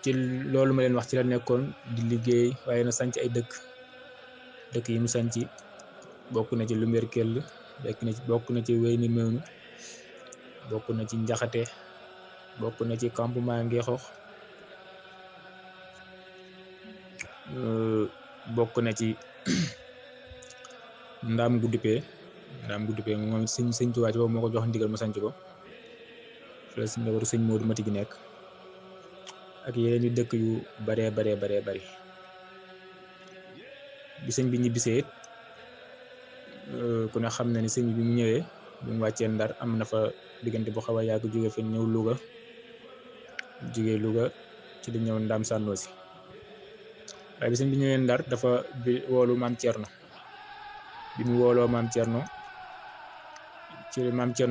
B: ci loolu ma leen wax ci la nekkoon di liggéey waaye na sanc ay dëkk yi mu sanc bokk na ci Lumberkel bokk na ci Weyni Meunu bokk na ci Njaxate bokk na ci campement Ngexox bokk na ci Ndaam Guddupee moom sëñ Tuubaa ci boobu moo ko jox ndigal mu sanc ko fi la sëñ njabootu sëñ Moodu Mati gi nekk ak yeneen i dëkk yu baree bari bi sëñ bi ñibbisee it ku ne xam na ni sëñ bi mu ñëwee bi mu wàccee Ndar am na fa diggante bu xaw a yàgg jóge fa ñëw Louga ci di ñëw Ndaam Sànnoosi waaye bi sëñ bi ñëwee Ndar dafa woolu maam Cerno bi mu wooloo maam Cerno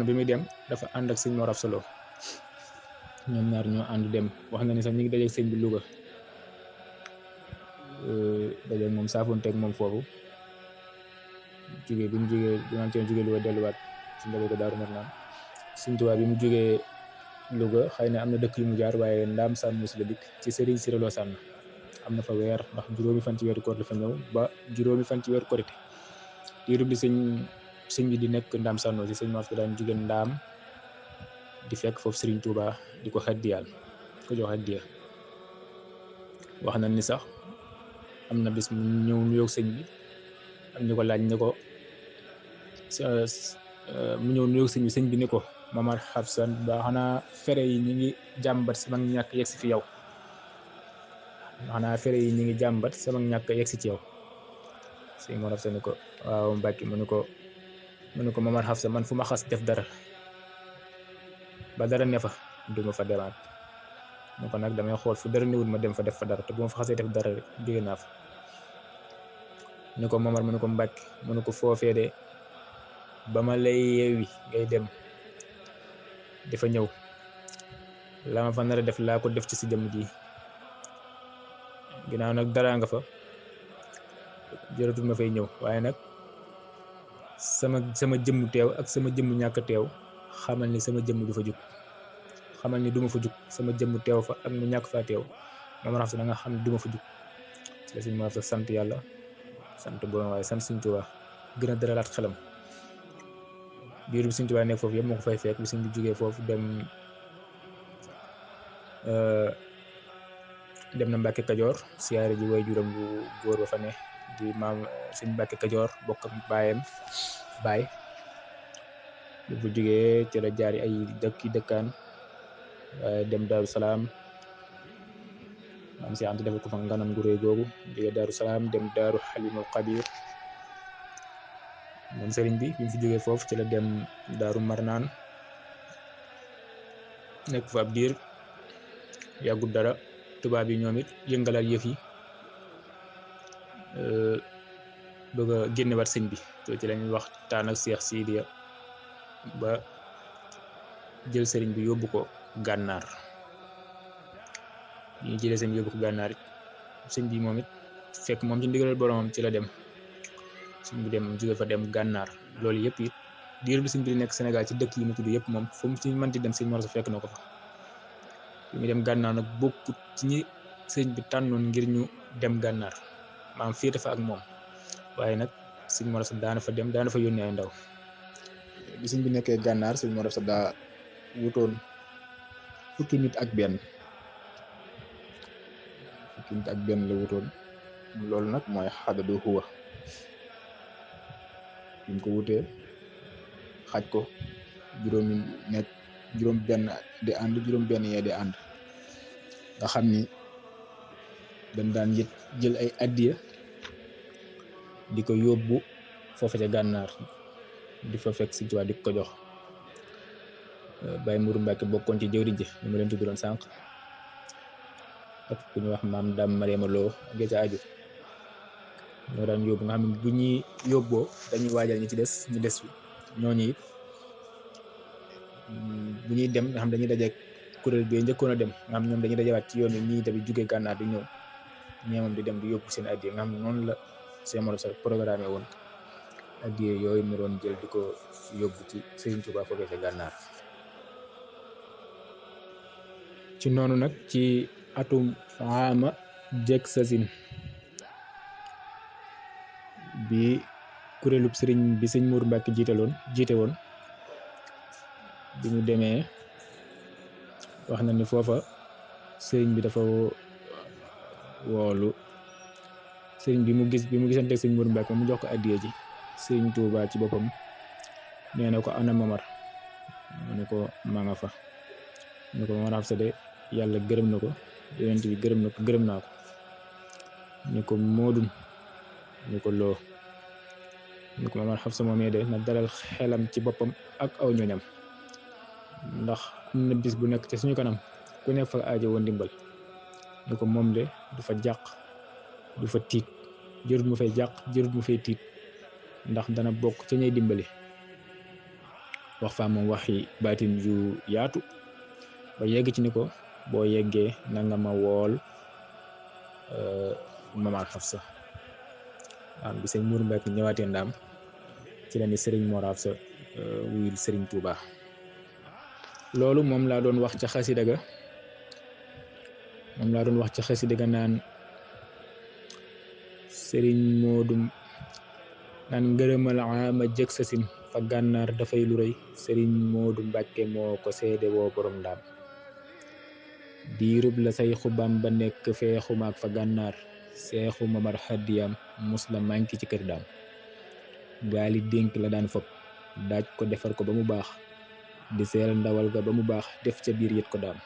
B: bi muy dem dafa ànd ak sëñ Mor Absa Lo ñoom ñaar ñoo ànd dem wax na ni sax ñu ngi dajeeg sëñ bi Louga dajeeg moom saafoonteeg moom foofu bi maam Cerno jógee Louga delluwaat ci njaboot ko Daaru Marnaan sëñ Tuubaa bi mu jógee Louga xëy na am na dëkk yu mu jaar waaye Ndaam Sànnoosi la dikk ci Sëriñ Siré Lo Sànn am na fa weer ndax juróomi fan ci weeru koor la fa ñëw ba juróomi fan ci weeru korite diirub li sëñ bi di nekk Ndaam Sànnoosi sëñ Mor Absa daan jóge Ndaam di fekk foofu Sëriñ Tuubaa di ko xaddiyaal ko jox addiya wax na ni sax am na bis mu ñëw nuyoog sëñ bi am ñu ko laaj ne ko mu ñëw nuyoog sëñ bi ni ko Mamar Xafsa ba xanaa fere yi ñi ngi jàmbat sama ñàkk yegg si fi yow yegg si ci yow sëñ Mor Absa ni ko waaw Mbàkke mu ni ko Mamar Xafsa man fu ma xas def dara ba dara ne fa duma fa demaat mu ko nag damay xool fu dara newul ma dem fa def fa dara te bu ma fa xasee def dara rek jóge naa fa ni ko Mamar mu ni ko Mbàkke mu ni ko foofee de ba ma lay yeewi ngay dem dafa ñëw la ma fa nar a def laa ko def ci si jëmm ji ginnaaw nag dara nga fa jëratul ma fay ñëw waaye nag sama jëmm teew ak sama jëmm ñàkk teew xamal ni sama jëmm du fa jug xamal ni duma fa jug sama jëmm teew fa ak mu ñàkk faa teew Mamar Absa da nga xam ne duma fa jug ci la sëñ Mor Absa sant yàlla sant borom waaye sant sëñ Tuubaa gën a dëralaat xelam biir bi sëñ Tuubaa nekk foofu yëpp moo ko fay fekk bi sëñ bi jógee foofu dem dem na Mbàkke Kajoor siyaare ji way juram bu góor ba fa ne di maam sëñ Mbàkke Kajoor bokk ak baayam baay bu fa jógee ci la jaari ay dëkkaan waaye dem Daaru Salaam maam si Anta defal ko fa nganam gu réy googu jógee Daaru Salaam dem Daaru Xalimul Xabiir moom sëriñ bi mu fi jógee foofu ci la dem Daaru Marnaan nekk fa ab diir yàggut dara tubaab yi ñoom it yëngalaat yëf yi bëgg a génnewaat sëñ bi ci lañuy waxtaan ak Seex Sidiya ba jël sëriñ bi yóbbu ko gànnaar ñu jëlee sëñ bi yóbbu ko gànnaar it sëñ bi moom it fekk moom ci ndigalal boromam ci la dem sëñ bi dem jóge fa dem gànnaar loolu yëpp it diir bi sëñ bi di nekk Sénégal ci dëkk yi mu tudd yëpp moom fu mu ci mënti dem sëñ Mor Asta fekk na ko fa bi mu dem gànnaar nag bokkut ci ñi sëñ bi tànnoon ngir ñu dem gànnaar maam féete fa ak moom waaye nag sëñ Mor Asta daana fa dem daana fa yónnee ay ndaw bi sëñ bi nekkee gànnaar sëñ Mor Asta daa wutoon fukki nit ak benn la wutoon loolu nag mooy xadadu huwa bi mu ko wutee xaj ko juróomi nekk juróom benn di ànd juróom benn yee di ànd nga xam ni dañ daan jël ay addiya di ko yóbbu foofa ca gànnaar di fa fekk Sëñ Tuubaa di ko jox Baye Mourou Mbacke bokkoon ci jëwriñ ji ñu ma leen tuddoon sànq ak ku ñu wax maam Dame Mariama Lo ak ca aju ñoo daan yóbbu nga xam ne bu ñuy yóbboo dañuy waajal ñi ci des ñu des fi ñooñu it bu ñuy dem nga xam dañuy dajeek kuréel bi njëkkoon a dem nga xam ñoom dañuy dajewaat ci yoon wi ñii tamit jugee gànnaar di ñëw ñee moom di dem di yóbbu seen addiya nga xam ne noonu la Sëñ Mor Asta programme woon addiya yooyu mu doon jël di ko yóbbu ci Sëriñ Tuubaa foofee ca gànnaar ci noonu nag ci atum ama jekk sasin bi kuréelub sëriñ bi sëñ Mourou Mbacke jiite woon bi mu demee wax na ni foofa sëriñ bi dafa woolu sëriñ bi mu gisante sëñ Mourou Mbacke mu jox ko addiya ji sëriñ Touba ci boppam nee na ko ana Mamar mu ne ko ma nga fa mu ne ko Mamar Hafsa de yàlla gërëm na ko yonent bi gërëm na ko gërëm naa ko ni ko moodum ni ko loo ni ko Mamar Hafsa moomee de na dalal xelam ci boppam ak aw ñoñam ndax am na bis bu nekk ci suñu kanam ku nekk fa aajo woon ndimbal ni ko moom de du fa jàq du fa tiit jërut mu fay jàq jërut mu fay tiit ndax dana bokk ca ñay dimbali wax fa moom waxi baatin yu yaatu ba yegg ci ni ko boo yeggee na nga ma wool Mamar Hafsa am bi sëñ Mourou Mbacke ñëwaatee ndaam ci la ni sëriñ Mor Hafsa wuyul sëriñ Touba loolu moom laa doon wax ca xasida ga naan sëriñ Modou naan ngërëmal ama jëg sasin fa gànnaar dafay lu rëy sëriñ Modou Mbacke moo ko seede woo borom ndaam diirub la say xubam ba nekk fee xumaak fa gànnaar seexu Mamar Xaddiyam mus la manki ci kër daam gaali dénk la daan fopp daaj ko defar ko ba mu baax di seel ndawal ga ba mu baax def ca biir yët ko daam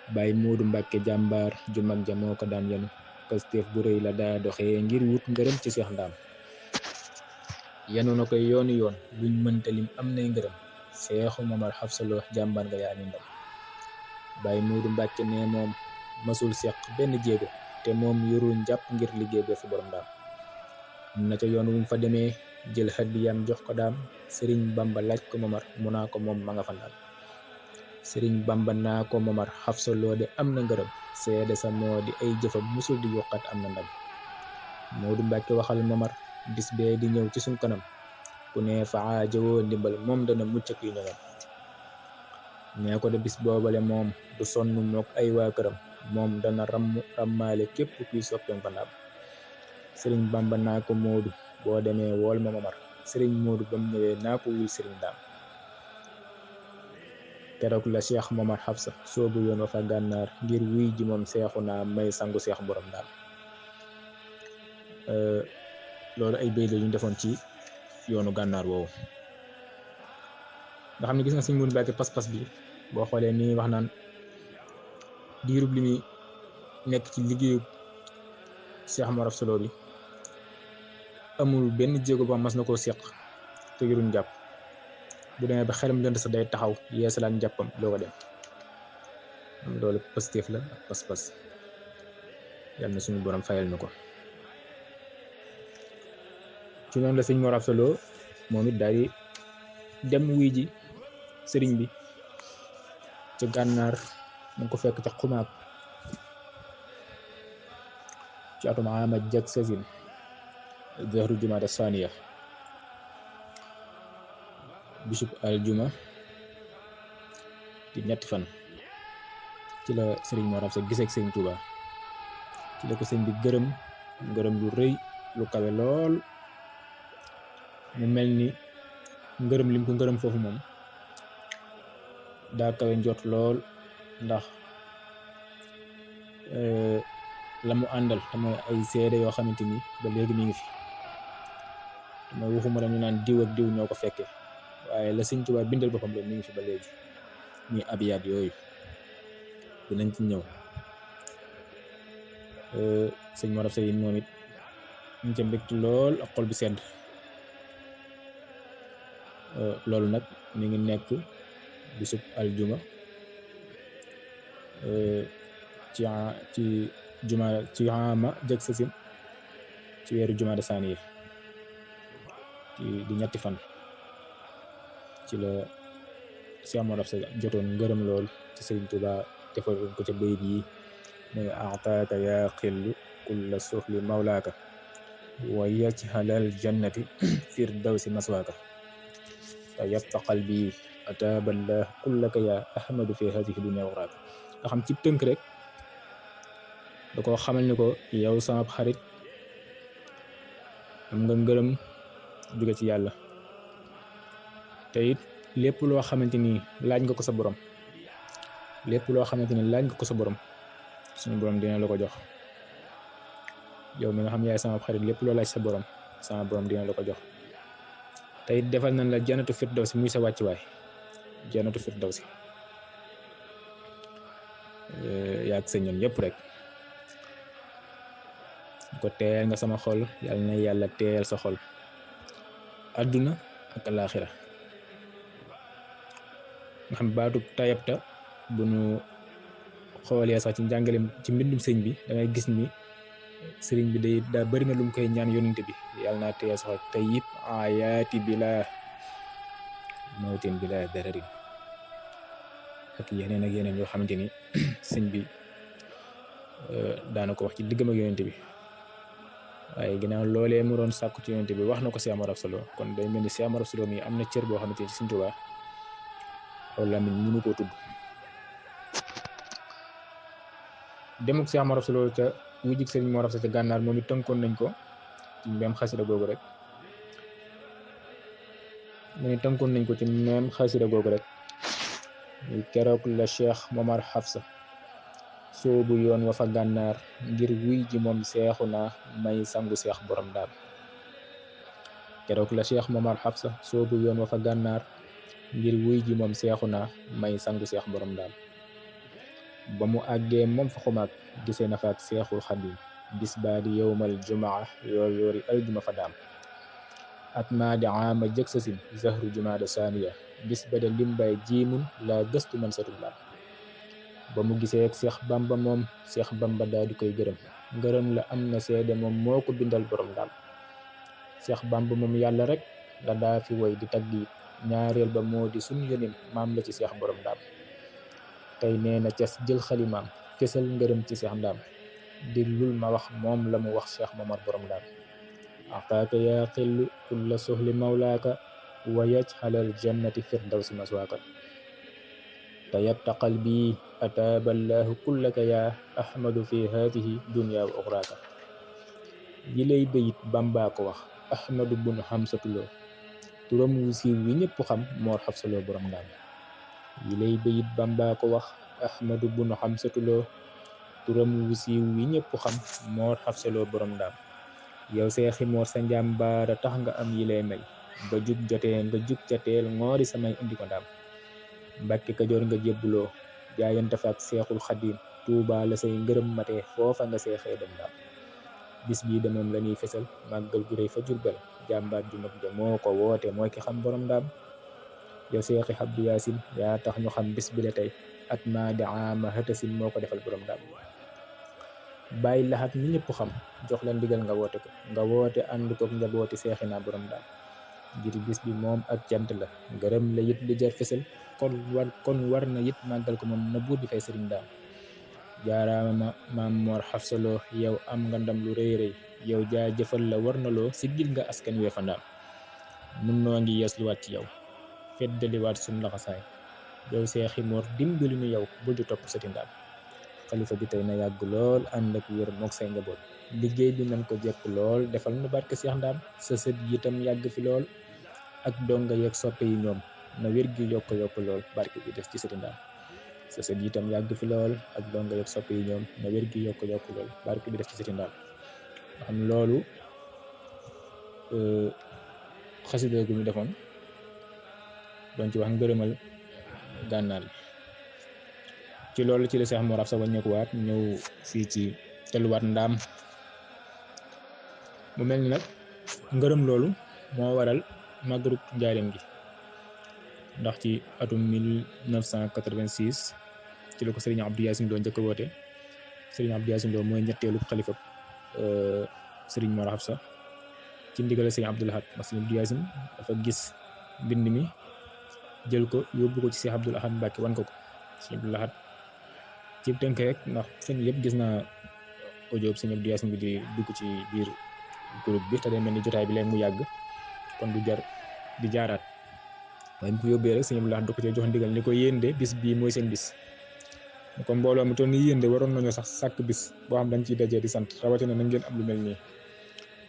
B: Baay Moodu Mbàkke jàmbaar ju mag ja moo ko daan yenu Pastef bu rëy la daa doxee ngir wut ngërëm ci Seex Ndaam yenu na koy yoonu yoon luñ mëntalim am nay ngërëm Seexu Mamar Hafsa Lo jàmbaar nga yaa mi ndam Baay Moodu Mbàkke ne moom masul seq benn jéego te moom yorul njàpp ngir liggéey ba fi borom daam na ca yoon wu mu fa demee jël xaddiyam jox ko daam sëriñ Bamba laaj ko Mamar mu naa ko moom ma nga fa ndaam sëriñ Bamba naa ko Mamar Hafsa Lo de am na ngërëm seede sa moo di ay jëfam musul di yokkat am na ndam Moodu Mbàkke waxal Mamar bis bee di ñëw ci suñ kanam ku ne fa aajowoo ndimbal moom dana mucc ak yu ñoŋam nee ko de bis boobale moom du sonn mook ay waa këram moom dana rammaale képp kuy soppeem fa ndaam sëriñ Bamba naa ko Moodu boo demee wool ma Mamar sëriñ Moodu ba mu ñëwee naa ko wuyul sëriñ Ndaam keroog la Cheikh Momar Xafsa soobu yoon wa fa gànnaar ngir wuy ji moom seexu naa may sangu seex borom daam. loolu ay béy la ñu defoon ci yoonu gànnaar woowu nga xam ne gis nga sëñ Moodu Mbàkke pas-pas bi boo xoolee nii wax naan diirub li muy nekk ci liggéeyu Cheikh Momar Xafsa Lo bi amul benn jéego ba mas na koo seq te yoruñ jàpp bu demee ba xelam lënd sa day taxaw yeesalaat njàppam doo ko dem loolu positif la ak pas-pas yàlla na suñu borom fayal ñu ko. ci noonu la sëñ Mor Absa Lo moom it daal di dem wuy ji sëriñ bi ca gànnaar mu ngi ko fekk ca xumaag ci atum ama jag sasin zahru jumaada saniya bisub aljuma di ñetti fan ci la sëriñ Mor Absa gisee ak sëriñ Touba ci la ko sëñ bi gërëm lu rëy lu kawe lool mu mel ni ngërëm lim ko ngërëm foofu moom daa kawe njot lool ndax la mu àndal te mooy ay seede yoo xamante ni ba léegi mi ngi fi te mooy waxuma la ñu naan diw ak diw ñoo ko fekke waaye la sëñ Tuubaa bindal boppam la mi ngi fi ba léegi muy abiyaat yooyu dinañ ci ñëw. sëñ Mor Absa moom it ñu ca mbégte lool ak xol bu sedd loolu nag mi ngi nekk bisub aljuma ci juma ci ama jeg sasin ci weeru jumaada saani di ñetti fan ci la Cheikh Mor Absa jotoon ngërëm lool ci Sëriñ Tuubaa defal ko ca bayit yi muy ataaka yaa xillu kulla suxli mawlaaka wa yajhalal jannati firdawsi maswaaka te yabta qalbi ataaballah kullaka yaa ahmadu fi hadihi dunia waxraaka nga xam ci tënk rek da ko xamal ni ko yow sama xarit am nga ngërëm jóge ci yàlla te it lépp loo xamante ni laaj nga ko sa borom suñu borom dina la ko jox yow mi nga xam yaay sama xarit lépp loo laaj sa borom sama borom dina la ko jox te it defal nañ la jannatu firdawsi muy sa wàccuwaay jannatu firdawsi yaag sa ñoon yëpp rek ko teel nga sama xol yàlla na yàlla teel sa xol àdduna ak alaaxira nga xam baatub tayabta bu nu xoolee sax ci njàngaleem ci mbindum sëñ bi da ngay gis ni sëriñ bi day daa bëri na lu mu koy ñaan yonent bi yàlla naa teel sa xol tayib ayaati bila mawtin bila dararin ak yeneen yoo xamante ni sëñ bi daana ko wax ci diggam ak yonent bi waaye ginnaaw loolee mu doon sàkku ci yonent bi wax na ko Cheikh Mor Absa Lo kon day mel ni Cheikh Mor Absa Lo mi am na cër boo xamante ni Sëñ Tuubaa loolu la mënu koo tudd. demuk Cheikh Mor Absa Lo ca wujjig Sëriñ Mor Absa ca gànnaar moom it tënkoon nañ ko ci même xasida googu rek rek muy keroog la Cheikh Momar Xafsa soobu yoon wa fa gànnaar ngir wuy ji moom seexu naa may sangu seex borom daam keroog la Cheikh Momar Xafsa soobu yoon wa fa gànnaar ngir wuy ji moom seexu naa may sangu seex borom daam ba mu àggee moom fa xumaag gisee na fa ak seexul xadim bis baa di yowmal jumaa yoori aljuma fa daam at maa di ama jëg sasin zahru jumaada saaniya bis ba de limbay jiimun laa gëstu man satul daam ba mu gisee ak Seex Bamba moom Seex Bamba daa di koy ngërëm la am na seede moom moo ko bindal borom daam Seex Bamba moom yàlla rek la daa fi woy di tagg it ñaareel ba moo di sun yonin maam la ci seex borom daam tey nee na cas jël xalimaam fesal ngërëm ci seex ndaam déglul ma wax moom la mu wax Seex Momar borom daam ataaka yaa xillu kulla soxli mawlaaka wa yajxalal jannati firdawsi maswaaka tayabta qalbi ataaballahu kullaka yaa ahmadu fi haadihi dunya wa uxraaka yi lay bayit Bàmbaa ko wax ahmadu bun Xamsatu Lo turam wu siiw wi ñëpp xam Mor Absa Lo borom daam yi lay bayit Bamba ko wax Ahmadu bunu Xamsatuloo turam wu siiw wi ñëpp xam Moor Xafsaloo borom ndaam yow seexi moor sa njàmbaara tax nga am yi lay may ba jug jotee nga jug ca teel ngoori samay indi ko ndaam Mbàkke Kajoor nga jébbuloo jaayante fa ak seexul xadiim Tuubaa la say ngërëm matee foofa nga seexee dem ndaam bis bii de moom la ñuy fesal màggal gu réy fa Jurbel jàmbaar ju mag ja moo ko woote mooy ki xam borom ndaam yow seexi Abdu Yaasin yaa tax ñu xam bis bi la tey at maa di ama hëtasin moo ko defal borom ndaam bàyyi laxat mi ñëpp xam jox la ndigal nga woote ko nga woote ànd kook njabooti seexi naa borom ndaam ngir bis bi moom ak cant la ngërëm la it lu jar fesal kon war na it màggal ko moom na buur bi fay sëriñ ndaam jaaraama maam Moor Xafsaloo yow am nga ndam lu rëy rëy yow jaa jëfal la war na loo siggil nga askan wee fa ndaam nun noo ngi yeesluwaat ci yow feddaliwaat suñ laxasaay yow seexi moor dimbali nu yow bul di topp sëti ndaam xalifa bi tey na yàgg lool ànd ak wér mook say njaboot liggéey bi nan ko jekk lool defal nu barke seex ndaam sa sët yi itam yàgg fi lool ak donga yeeg soppe yi ñoom na wér gi yokk lool barke bi des ci sëti ndaam sa sët yi itam yàgg fi lool ak donga yeeg soppe yi ñoom na wér gi yokk lool barke bi des ci sëti ndaam nga xam loolu xasida gu ñu defoon doon ci wax ngërëmal gànnaar bi ci loolu ci la Seex Mor Absa wàññeekuwaat ñëw fii ci telluwaat ndaam mu mel ni nag ngërëm loolu moo waral màggalug njaareem gi ndax ci atum 1986 ci la ko Serigne Abdou Yacine Lo njëkk a woote Serigne Abdou Yacine Lo mooy ñetteelu xalifa Serigne Mor Absa ci ndigal Serigne Abdou Lahad ndax Serigne Abdou Yacine dafa gis mbind mi jël ko yóbbu ko ci Cheikh Abdoul Ahad Mbacke wan ko Serigne Abdou Lahad ci tënk rek ndax fan yëpp gis naa audio Serigne Abdou Yacine bi di dugg ci biir groupe bi te day mel ni jotaay bi léegi mu yàgg kon du jar di jaaraat waaye mu ko yóbbee rek Serigne Abdou Lahad du ko ci jox ndigal ni ko yéen de bis bii mooy seen bis mu ko mbooloo mi toll ni yéen de waroon nañoo sax sàkk bis boo xam dañ ciy dajee di sant rawatina na ngeen am lu mel nii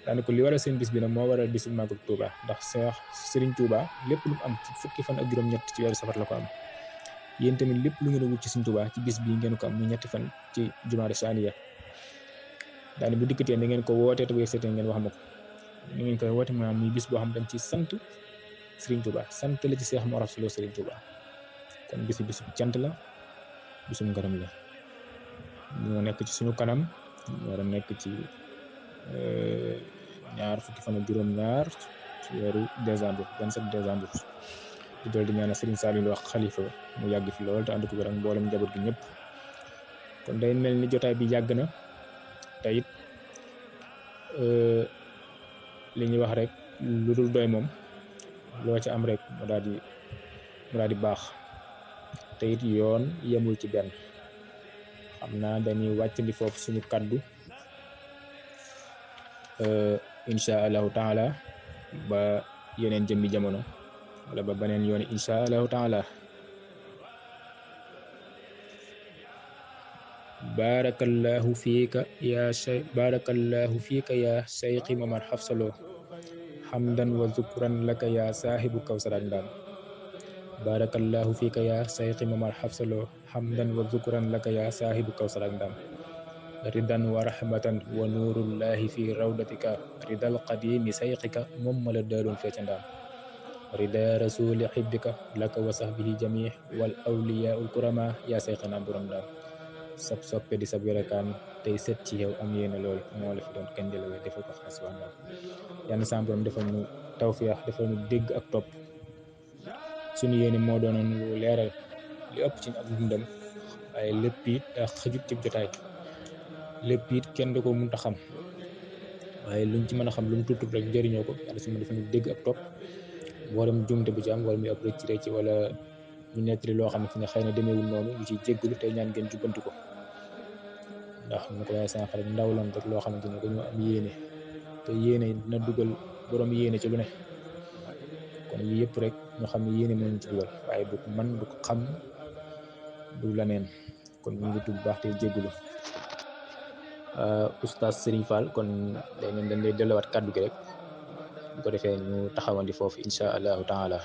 B: daane ko li waral seen bis bi nag moo waral bisu màggal Touba ndax Seex Serigne Touba lépp lu mu am ci fukki fan ak juróom-ñett ci weeru safar la ko am yéen tamit lépp lu ngeen a wut ci Serigne Touba ci bis bii ngeen ko am mu ñetti fan ci jumaada saaniya daane bu dikkatee ni ngeen ko wootee te bu yegsee ngeen wax ma ko ni ngeen koy woote maanaam muy bis boo xam dañ ci sant Serigne Touba sant la ci Seex Mor Absa Lo Serigne Touba kon bisu cant la bisum ngërëm la moo nekk ci suñu kanam war a nekk ci ñaar fukki fan ak juróom-ñaar ci weeru décembre 27 décembre di dool di ñaanal Serigne Saliou Lo xalifa mu yàgg fi lool te ànd ko wér ak mboolem njaboot gi ñëpp kon day mel ni jotaay bi yàgg na te it li ñuy wax rek lu dul doy moom loo ci am rek mu daal di baax te it yoon yemul ci benn xam naa dañuy wàccandi foofu suñu kaddu insha allahu taala ba yeneen jëmmi jamono wala ba beneen yoon insha allahu taala barakallahu fiika ya sayxi Mamar Xafsa Lo xamdan wa zukran laka ya saaxibu kawsarak ndaam barakallahu fiika ya sayxi Mamar Xafsa Lo xamdan wa zukran laka ya saaxibu kawsarak ndaam ridan wa rahmatan wa nuurullahi fi rawdatika ridal qadimi sayxika moom ma la daaloon feeca ndaam rida rasuli xibbika laka wa sahbihi jamih wal awliyaul kurama yaa sayxina borom ndaam sab soppe di sab werakaan tey set ci yow am yéene lool moo la fi doon kanjëlawee defal ko xaas wax ndaam yàlla sa borom defal ñu tawfiix defal ñu dégg ak topp suñu yéene moo doonoon leeral li ëpp ci ak dundam waaye lépp it daa xajut ci jotaay lépp it kenn da ko mënta xam waaye luñ ci mën a xam lu mu tuut rek jëriñoo ko yàlla su ma defal ñu dégg ak topp mboolem jumte bu ci am wala muy ab rëcc wala ñu nettali loo xam ne xëy na demeewul noonu ñu ciy jéggulu tey ñaan ngeen jubbanti ko ndax ñu ko waxee sànq rek ndaw lan rek loo xamante ne dañoo am yéene te yéene dina dugal borom yéene ci lu ne kon yii yëpp rek ñu xam ne yéene moo ñu ci dugal waaye du ko man du ko xam du laneen kon ñu ngi tudd baax te jéggulu oustaz Serigne Fall kon day neen dañ lay delluwaat kàddu gi rek bu ko defee ñu taxawandi foofu insha allahu taala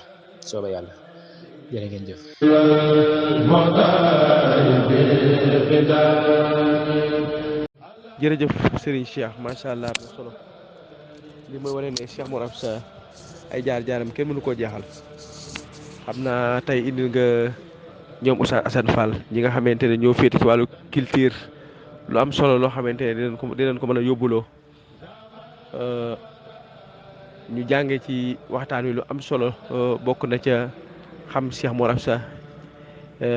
B: sooba yàlla jërë ngeen jëf.
A: jërëjëf Serigne Cheikh macha allah am na solo li mooy wane ne Cheikh Mor Absa ay jaar-jaaram kenn mënu koo jeexal xam naa tey indil nga ñoom Oustaz Assane Fall ñi nga xamante ne ñoo féete ci wàllu culture lu am solo loo xamante ne dinañ ko mën a yóbbuloo ñu jànge ci waxtaan wi lu am solo bokk na ca xam Cheikh Mor Absa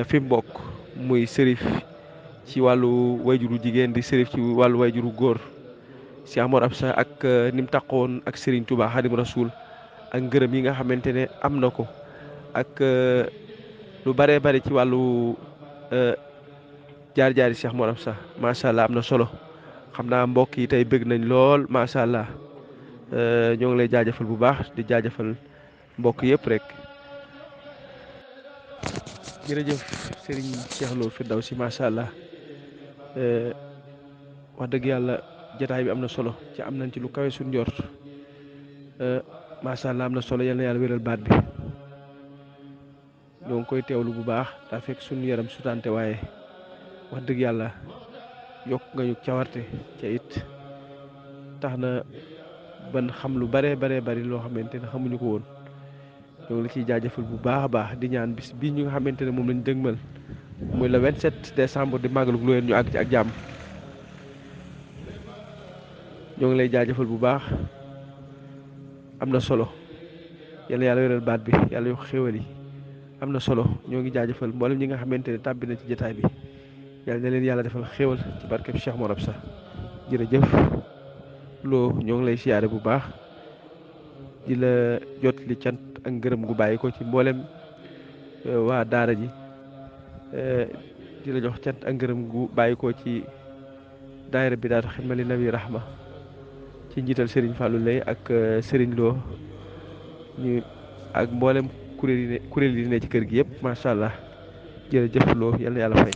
A: fi mu bokk muy sërif ci wàllu wayjuru jigéen di sërif ci wàllu wayjuru góor Cheikh Mor Absa ak ni mu taqoon ak Serigne Touba Xadim Rasoul ak ngërëm yi nga xamante ne am na ko ak lu baree bari ci wàllu jaar-jaari Cheikh Mor Absa macha allah am na solo xam naa mbokk yi tey bëgg nañ lool macha allah ñoo ngi lay jaajëfal bu baax di jaajëfal mbokk yëpp rek. jërëjëf Serigne Cheikh Lo Firdawsi macha allah wax dëgg yàlla jotaay bi am na solo ci am nañ ci lu kawe suñ njort macha allah am na solo yal na yàlla wéral baat bi ñoo ngi koy teewlu bu baax daa fekk suñu yaram sutante waaye wax dëgg yàlla yokk nga ñu cawarte ca it tax na ban xam lu baree bari loo xamante ne xamuñu ko woon ñoo ngi la ciy jaajëfal bu baax a baax di ñaan bis bii ñu nga xamante ne moom lañ dëgmal muy le 27 décembre di màggalu Loyeen ñu àgg ci ak jàmm ñoo ngi lay jaajëfal bu baax am na solo yàlla yàlla wéral baat bi yàlla yokk xéwal yi am na solo ñoo ngi jaajëfal mboolem ñi nga xamante ne tàbbi na ci jotaay bi yàlla na leen yàlla defal xéwal ci barkeb Cheikh Mor Absa jërëjëf loo ñoo ngi lay siyaare bu baax di la jot li cant ak ngërëm gu bàyyi ko ci mboolem waa daara ji di la jox cant ak ngërëm gu bàyyi ko ci daayira bi daal xidmali nabi rahma ci njiital Serigne Fallou Lay ak Serigne Lo ñu ak mboolem kuréel yi ne ci kër gi yëpp macha allah jërëjëf Lo yal na yàlla fay.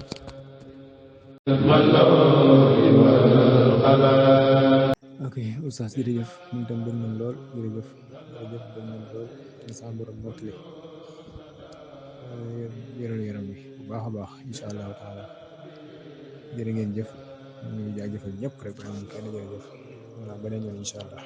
C: ok oustaz jërëjëf ñun tam bëgg nañ lool jërëjëf bëgg nañ lool ñu sax borom mottali wéral yaram bi bu baax a baax incha allahu taala jërë ngeen jëf ñu jaajëfal ñëpp rek ba ñu kenn jërëjëf xam naa beneen yoon incha allah